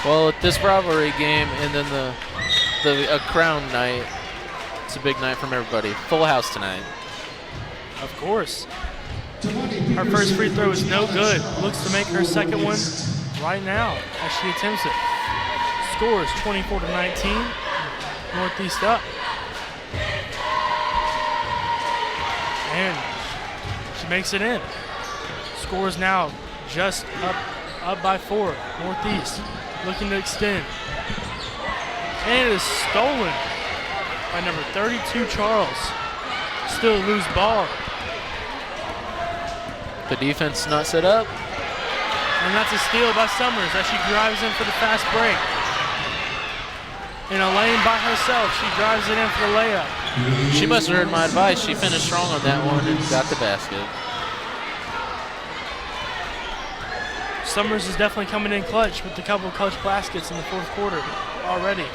Well, at this rivalry game and then the crown night, it's a big night from everybody. Full house tonight. Of course. Her first free throw is no good. Looks to make her second one right now as she attempts it. Scores 24-19. Northeast up. And she makes it in. Scores now just up by 4. Northeast looking to extend. And it is stolen by number 32, Charles. Still a loose ball. The defense not set up. And that's a steal by Summers as she drives in for the fast break. In a lane by herself, she drives it in for the layup. She must have heard my advice. She finished strong on that one and got the basket. Summers is definitely coming in clutch with a couple of clutch baskets in the fourth quarter already.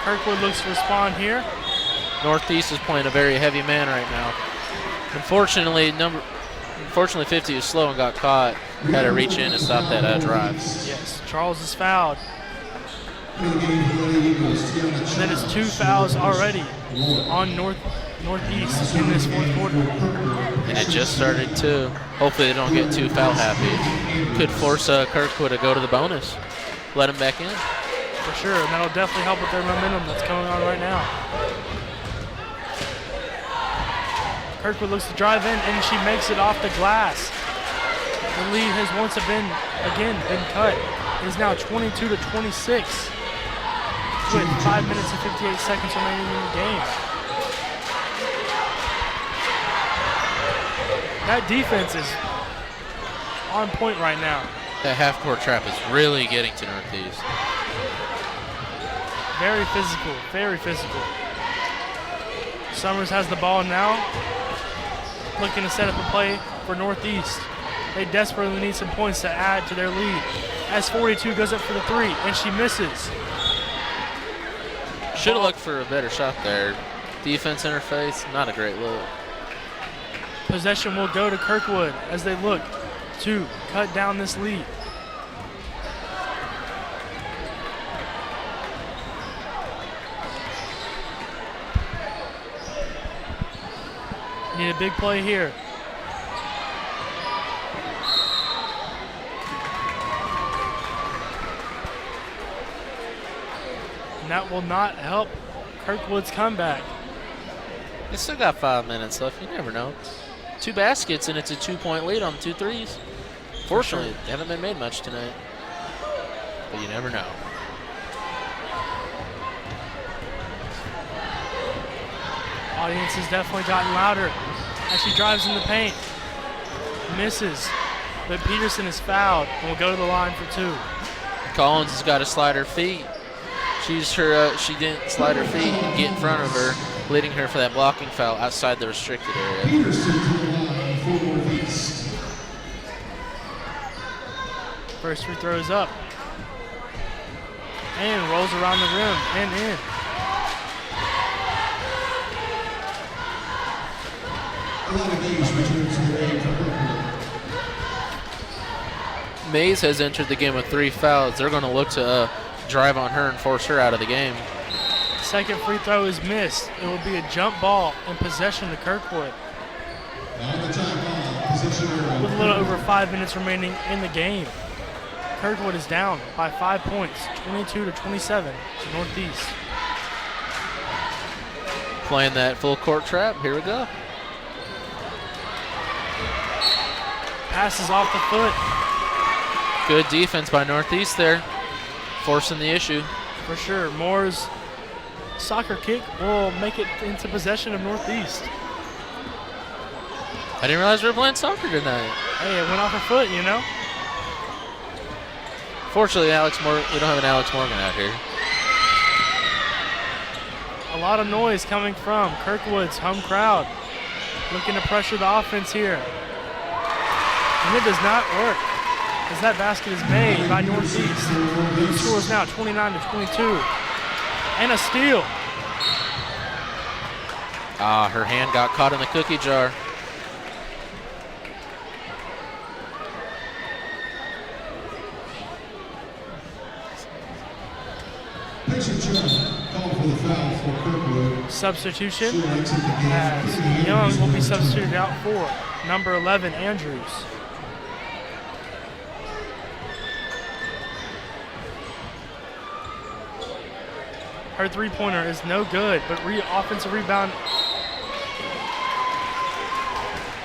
Kirkwood looks to respond here. Northeast is playing a very heavy man right now. Unfortunately, 50 was slow and got caught. Had to reach in and stop that drive. Yes, Charles is fouled. And that is 2 fouls already on Northeast in this fourth quarter. And it just started too. Hopefully they don't get too foul happy. Could force Kirkwood to go to the bonus. Let him back in. For sure, and that'll definitely help with their momentum that's going on right now. Kirkwood looks to drive in, and she makes it off the glass. The lead has once again been cut. It is now 22-26 with 5 minutes and 58 seconds remaining in the game. That defense is on point right now. That half-court trap is really getting to Northeast. Very physical, very physical. Summers has the ball now, looking to set up a play for Northeast. They desperately need some points to add to their lead. As 42 goes up for the 3, and she misses. Should have looked for a better shot there. Defense interface, not a great look. Possession will go to Kirkwood as they look to cut down this lead. Need a big play here. And that will not help Kirkwood's comeback. They still got 5 minutes left. You never know. 2 baskets, and it's a 2-point lead on 2 threes. Fortunately, they haven't been made much tonight. But you never know. Audience has definitely gotten louder as she drives in the paint. Misses, but Peterson is fouled and will go to the line for 2. Collins has got to slide her feet. She didn't slide her feet and get in front of her, leading her for that blocking foul outside the restricted area. Peterson to the line for Northeast. First free throw is up. And rolls around the rim and in. Mays has entered the game with 3 fouls. They're going to look to drive on her and force her out of the game. Second free throw is missed. It will be a jump ball and possession to Kirkwood. With a little over 5 minutes remaining in the game. Kirkwood is down by 5 points, 22-27 to Northeast. Playing that full court trap. Here we go. Passes off the foot. Good defense by Northeast there, forcing the issue. For sure. Moore's soccer kick will make it into possession of Northeast. I didn't realize we were playing soccer tonight. Hey, it went off her foot, you know? Fortunately, we don't have an Alex Morgan out here. a lot of noise coming from Kirkwood's home crowd. Looking to pressure the offense here. And it does not work, as that basket is made by Northeast. The score is now 29-22. And a steal. Her hand got caught in the cookie jar. Substitution as Young will be substituted out for number 11, Andrews. Her three-pointer is no good, but offensive rebound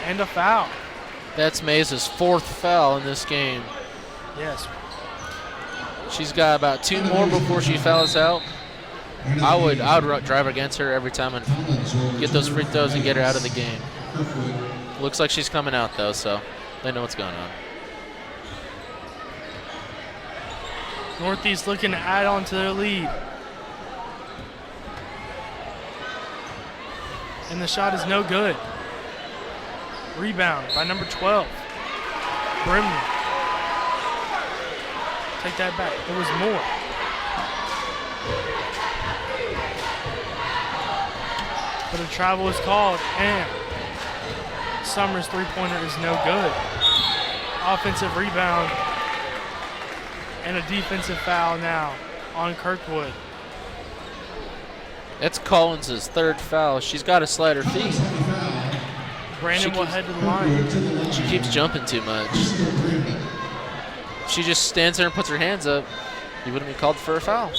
and a foul. That's Mays' 4th foul in this game. Yes. She's got about 2 more before she fouls out. I would drive against her every time and get those free throws and get her out of the game. Looks like she's coming out though, so they know what's going on. Northeast looking to add on to their lead. And the shot is no good. Rebound by number 12, Brimley. Take that back. It was Moore. But a travel is called, and Summers' three-pointer is no good. Offensive rebound and a defensive foul now on Kirkwood. That's Collins' 3rd foul. She's got to slide her feet. Brandon will head to the line. She keeps jumping too much. If she just stands there and puts her hands up, you wouldn't be called for a foul.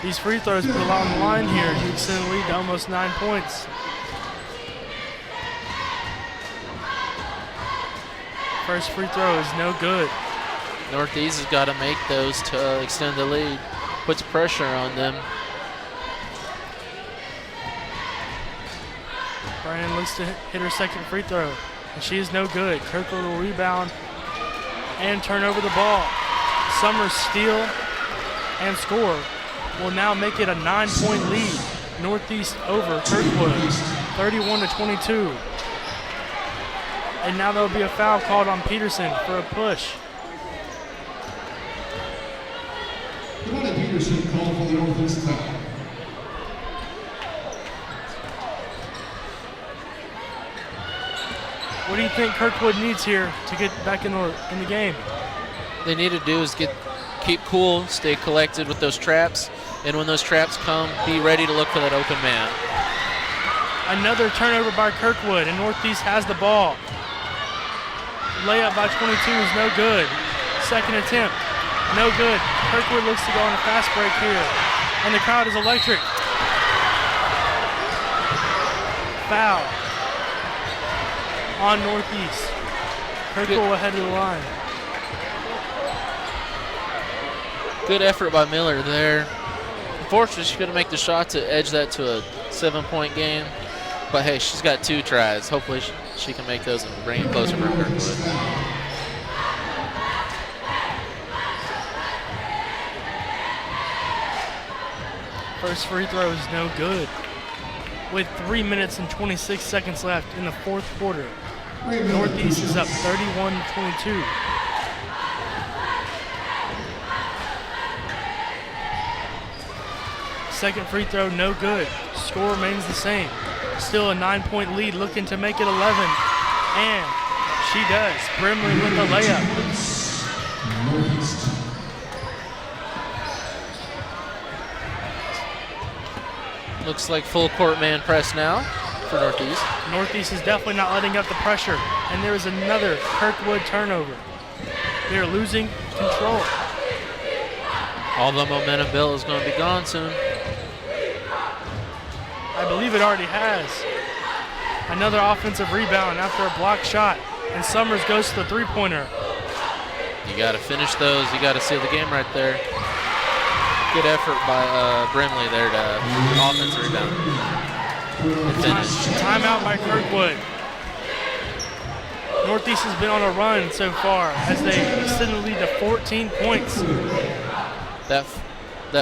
These free throws put a lot on the line here. You extend the lead to almost 9 points. First free throw is no good. Northeast has got to make those to extend the lead. Puts pressure on them. Brandon looks to hit her second free throw, and she is no good. Kirkwood will rebound and turn over the ball. Summers steal and score. Will now make it a 9-point lead. Northeast over Kirkwood, 31-22. And now there'll be a foul called on Peterson for a push. Peterson called for the Northeast foul. What do you think Kirkwood needs here to get back in the game? They need to do is keep cool, stay collected with those traps, and when those traps come, be ready to look for that open man. Another turnover by Kirkwood, and Northeast has the ball. Layup by 22 is no good. Second attempt, no good. Kirkwood looks to go on a fast break here, and the crowd is electric. Foul on Northeast. Kirkwood will head to the line. Good effort by Miller there. Unfortunately, she couldn't make the shot to edge that to a 7-point game. But hey, she's got 2 tries. Hopefully she can make those and bring it closer for Kirkwood. First free throw is no good. With 3 minutes and 26 seconds left in the 4th quarter, Northeast is up 31-22. Second free throw, no good. Score remains the same. Still a 9-point lead, looking to make it 11. And she does. Brimley with the layup. Looks like full court man press now for Northeast. Northeast is definitely not letting up the pressure. And there is another Kirkwood turnover. They're losing control. All the momentum bill is going to be gone soon. I believe it already has. Another offensive rebound after a blocked shot, and Summers goes to the three-pointer. You got to finish those. You got to seal the game right there. Good effort by Brimley there to offensive rebound and finish. Timeout by Kirkwood. Northeast has been on a run so far as they extend the lead to 14 points. That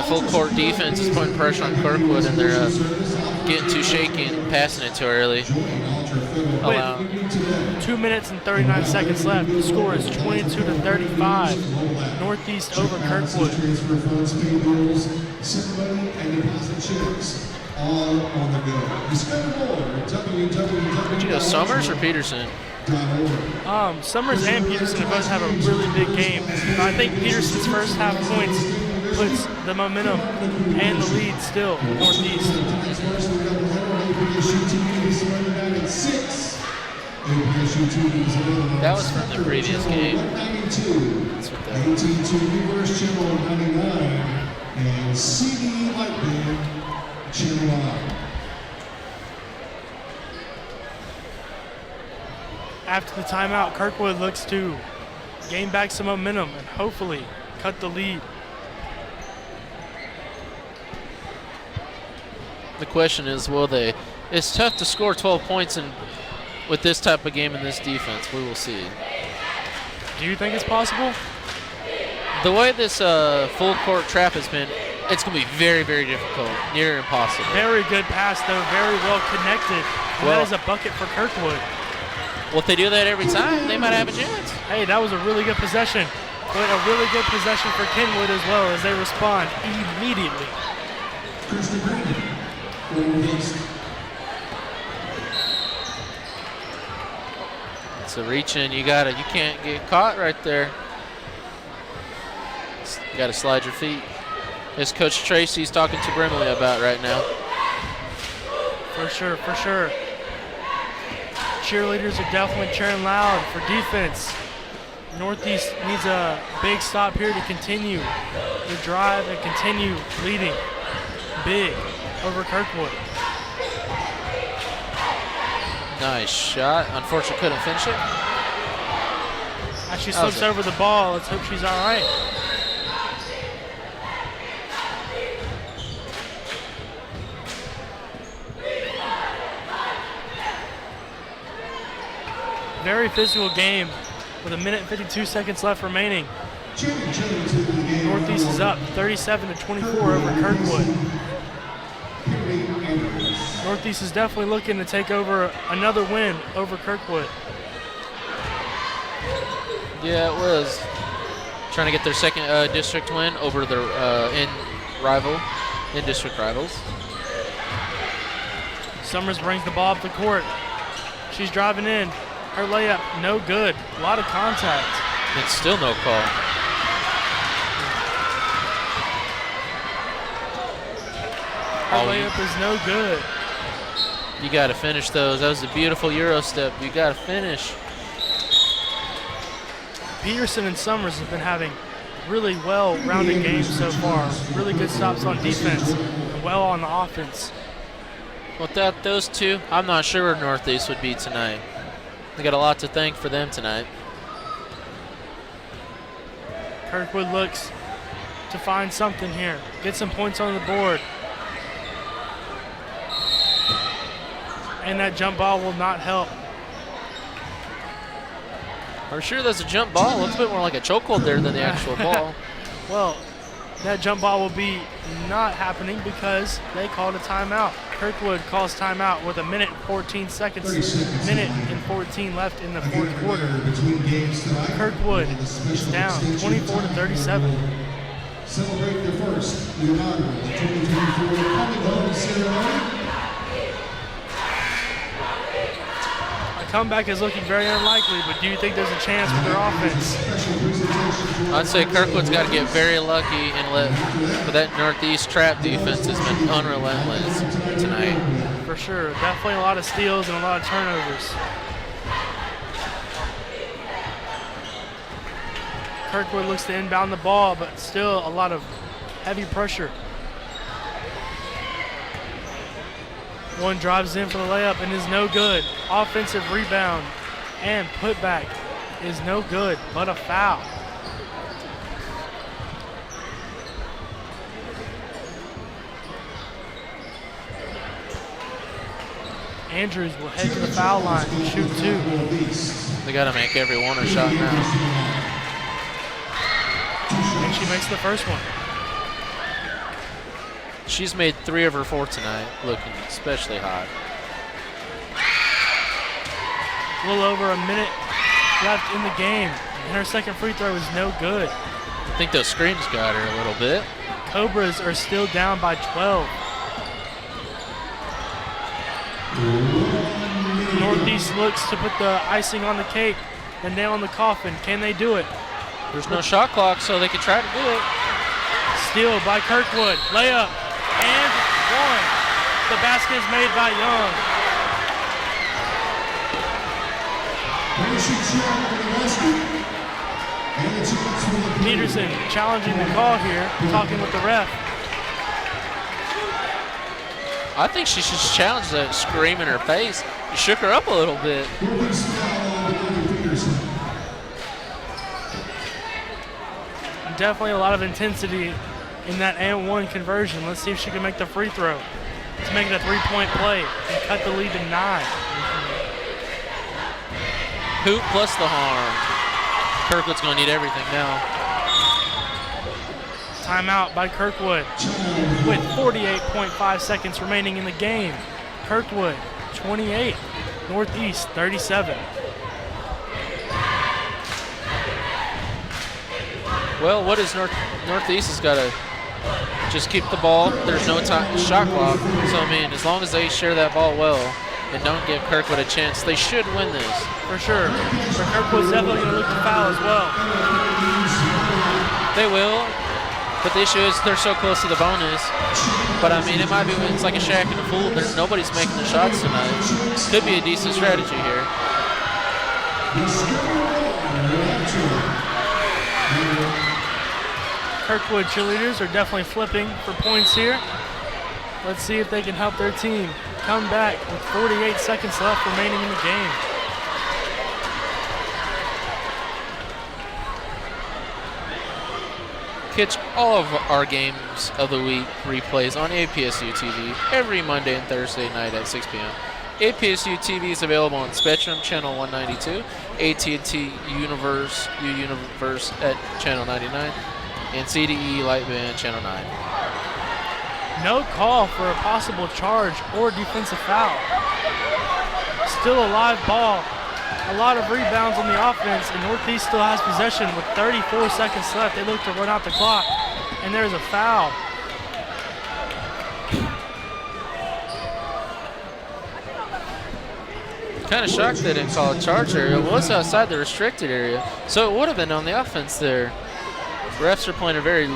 full court defense is putting pressure on Kirkwood, and they're getting too shaky and passing it too early. With 2 minutes and 39 seconds left, the score is 22-35. Northeast over Kirkwood. Did you go Summers or Peterson? Summers and Peterson both have a really big game. But I think Peterson's first half points puts the momentum and the lead still Northeast. That was from the previous game. That's what that was. And CDE Lightband, Channel 9. After the timeout, Kirkwood looks to gain back some momentum and hopefully cut the lead. The question is, will they? It's tough to score 12 points with this type of game and this defense. We will see. Do you think it's possible? The way this full court trap has been, it's going to be very, very difficult, near impossible. Very good pass, though, very well connected. And that is a bucket for Kirkwood. Well, if they do that every time, they might have a chance. Hey, that was a really good possession. But a really good possession for Kenwood as well as they respond immediately. It's a reach in. You can't get caught right there. You got to slide your feet. As Coach Tracy's talking to Brimley about right now. For sure, for sure. Cheerleaders are definitely cheering loud for defense. Northeast needs a big stop here to continue the drive and continue leading big over Kirkwood. Nice shot. Unfortunately, couldn't finish it. As she slips over the ball, let's hope she's all right. Very physical game with 1 minute and 52 seconds left remaining. Northeast is up 37-24 over Kirkwood. Northeast is definitely looking to take over another win over Kirkwood. Yeah, it was. Trying to get their second district win over their in-district rivals. Summers brings the ball up the court. She's driving in. Her layup, no good. A lot of contact. It's still no call. Her layup is no good. You got to finish those. That was a beautiful Euro step. You got to finish. Peterson and Summers have been having really well-rounded games so far. Really good stops on defense and well on the offense. Without those two, I'm not sure where Northeast would be tonight. They got a lot to thank for them tonight. Kirkwood looks to find something here. Get some points on the board. And that jump ball will not help. I'm sure that's a jump ball. It looks a bit more like a chokehold there than the actual ball. Well, that jump ball will be not happening because they called a timeout. Kirkwood calls timeout with 1 minute and 14 seconds, minute and 14 left in the fourth quarter. Kirkwood is down 24-37. Celebrate their first inaugural 2024 coming home ceremony. A comeback is looking very unlikely, but do you think there's a chance with their offense? I'd say Kirkwood's got to get very lucky but that Northeast trap defense has been unrelentless tonight. For sure. Definitely a lot of steals and a lot of turnovers. Kirkwood looks to inbound the ball, but still a lot of heavy pressure. One drives in for the layup and is no good. Offensive rebound and putback is no good, but a foul. Andrews will head to the foul line and shoot two. They got to make every one a shot now. And she makes the first one. She's made 3 of her 4 tonight, looking especially hot. A little over a minute left in the game, and her second free throw is no good. I think those screens got her a little bit. Cobras are still down by 12. Northeast looks to put the icing on the cake, the nail in the coffin. Can they do it? There's no shot clock, so they can try to do it. Steal by Kirkwood. Layup and one. The basket is made by Young. Peterson challenging the call here, talking with the ref. I think she should challenge that scream in her face. You shook her up a little bit. Definitely a lot of intensity in that and one conversion. Let's see if she can make the free throw. Let's make it a 3-point play and cut the lead to 9. Hoop plus the harm. Kirkwood's going to need everything now. Timeout by Kirkwood with 48.5 seconds remaining in the game. Kirkwood 28, Northeast 37. Well, what is Northeast has got to just keep the ball. There's no time shot clock. So, I mean, as long as they share that ball well and don't give Kirkwood a chance, they should win this. For sure. But Kirkwood's definitely going to look to foul as well. They will. But the issue is they're so close to the bonus. But, I mean, it might be it's like a shack and a fool. Nobody's making the shots tonight. Could be a decent strategy here. Kirkwood cheerleaders are definitely flipping for points here. Let's see if they can help their team come back with 48 seconds left remaining in the game. Catch all of our games of the week replays on APSU-TV every Monday and Thursday night at 6 p.m. APSU-TV is available on Spectrum Channel 192, AT&T Universe, U-Universe at Channel 99, and CDE Lightband Channel 9. No call for a possible charge or defensive foul. Still a live ball. A lot of rebounds on the offense, and Northeast still has possession with 34 seconds left. They look to run out the clock, and there's a foul. Kind of shocked they didn't call a charge area. It was outside the restricted area, so it would have been on the offense there. Refs are playing very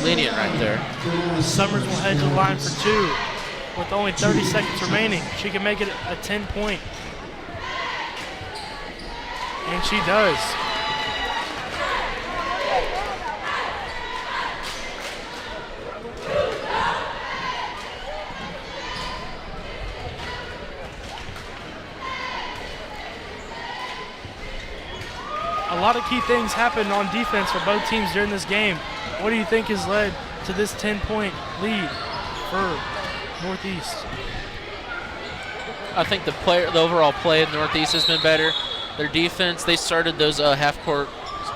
lenient right there. Summers will head to the line for 2 with only 30 seconds remaining. She can make it a 10-point. And she does. A lot of key things happened on defense for both teams during this game. What do you think has led to this 10-point lead for Northeast? I think the overall play of Northeast has been better. Their defense, they started those half-court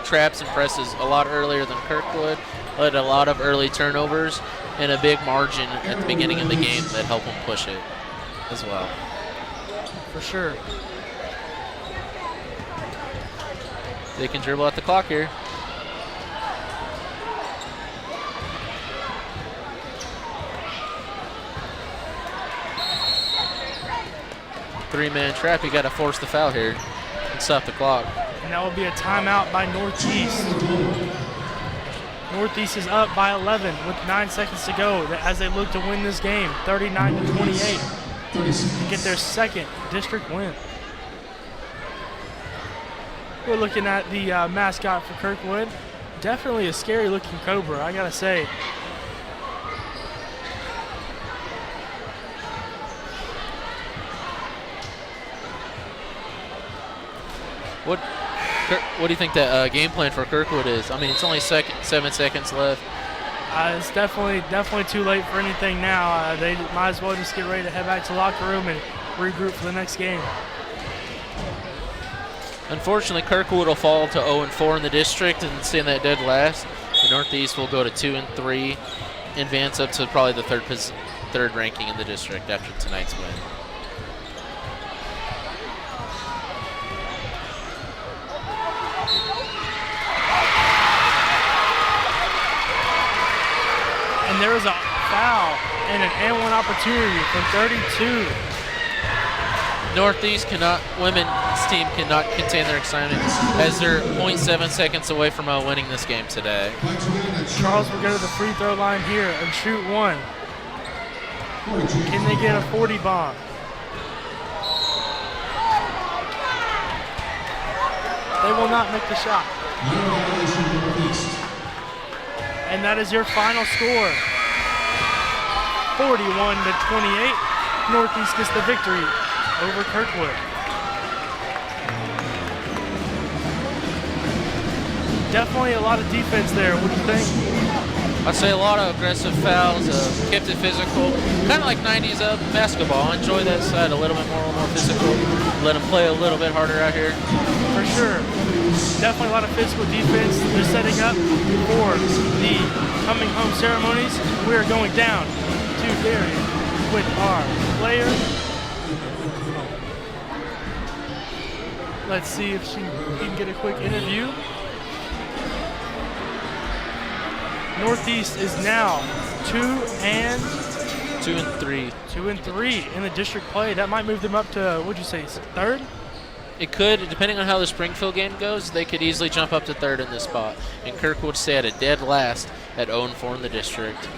traps and presses a lot earlier than Kirkwood. Led a lot of early turnovers and a big margin at the beginning of the game that helped them push it as well. For sure. They can dribble out the clock here. Three-man trap, you got to force the foul here and stop the clock. And that will be a timeout by Northeast. Northeast is up by 11 with 9 seconds to go as they look to win this game, 39-28, and get their second district win. We're looking at the mascot for Kirkwood. Definitely a scary-looking cobra, I gotta say. What do you think the game plan for Kirkwood is? I mean, it's only 7 seconds left. It's definitely too late for anything now. They might as well just get ready to head back to the locker room and regroup for the next game. Unfortunately, Kirkwood will fall to 0-4 in the district and stay in that dead last. The Northeast will go to 2-3, advance up to probably the third ranking in the district after tonight's win. And there is a foul and an and one opportunity from 32. Northeast women's team cannot contain their excitement as they're 0.7 seconds away from winning this game today. Charles will go to the free throw line here and shoot one. Can they get a 40 bomb? They will not make the shot. And that is your final score. 41-28. Northeast gets the victory over Kirkwood. Definitely a lot of defense there. What do you think? I'd say a lot of aggressive fouls, kept it physical, kind of like 90s basketball. I enjoy that side a little bit more physical. Let them play a little bit harder out here. For sure. Definitely a lot of physical defense. They're setting up for the coming home ceremonies. We are going down to Darien with our player. Let's see if she can get a quick interview. Northeast is now 2-3. 2-3 in the district play. That might move them up to, what'd you say, third? It could, depending on how the Springfield game goes, they could easily jump up to third in this spot. And Kirkwood stay at a dead last at 0-4 in the district.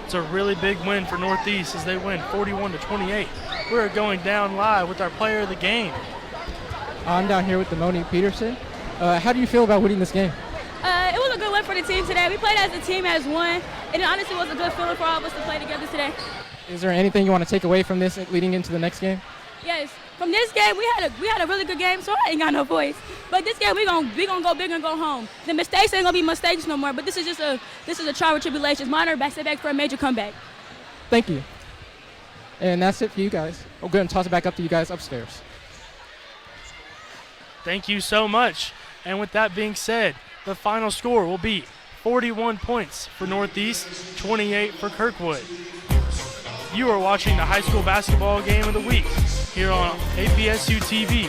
It's a really big win for Northeast as they win 41-28. We're going down live with our player of the game. I'm down here with Monique Peterson. How do you feel about winning this game? It was a good win for the team today. We played as a team, as one, and it honestly was a good feeling for all of us to play together today. Is there anything you want to take away from this leading into the next game? Yes, from this game we had a really good game, so I ain't got no voice. But this game we gonna go big and go home. The mistakes ain't gonna be mistakes no more. But this is a trial and tribulations. Monitor back for a major comeback. Thank you. And that's it for you guys. I'll go and toss it back up to you guys upstairs. Thank you so much. And with that being said, the final score will be 41 points for Northeast, 28 for Kirkwood. You are watching the high school basketball game of the week here on APSU-TV.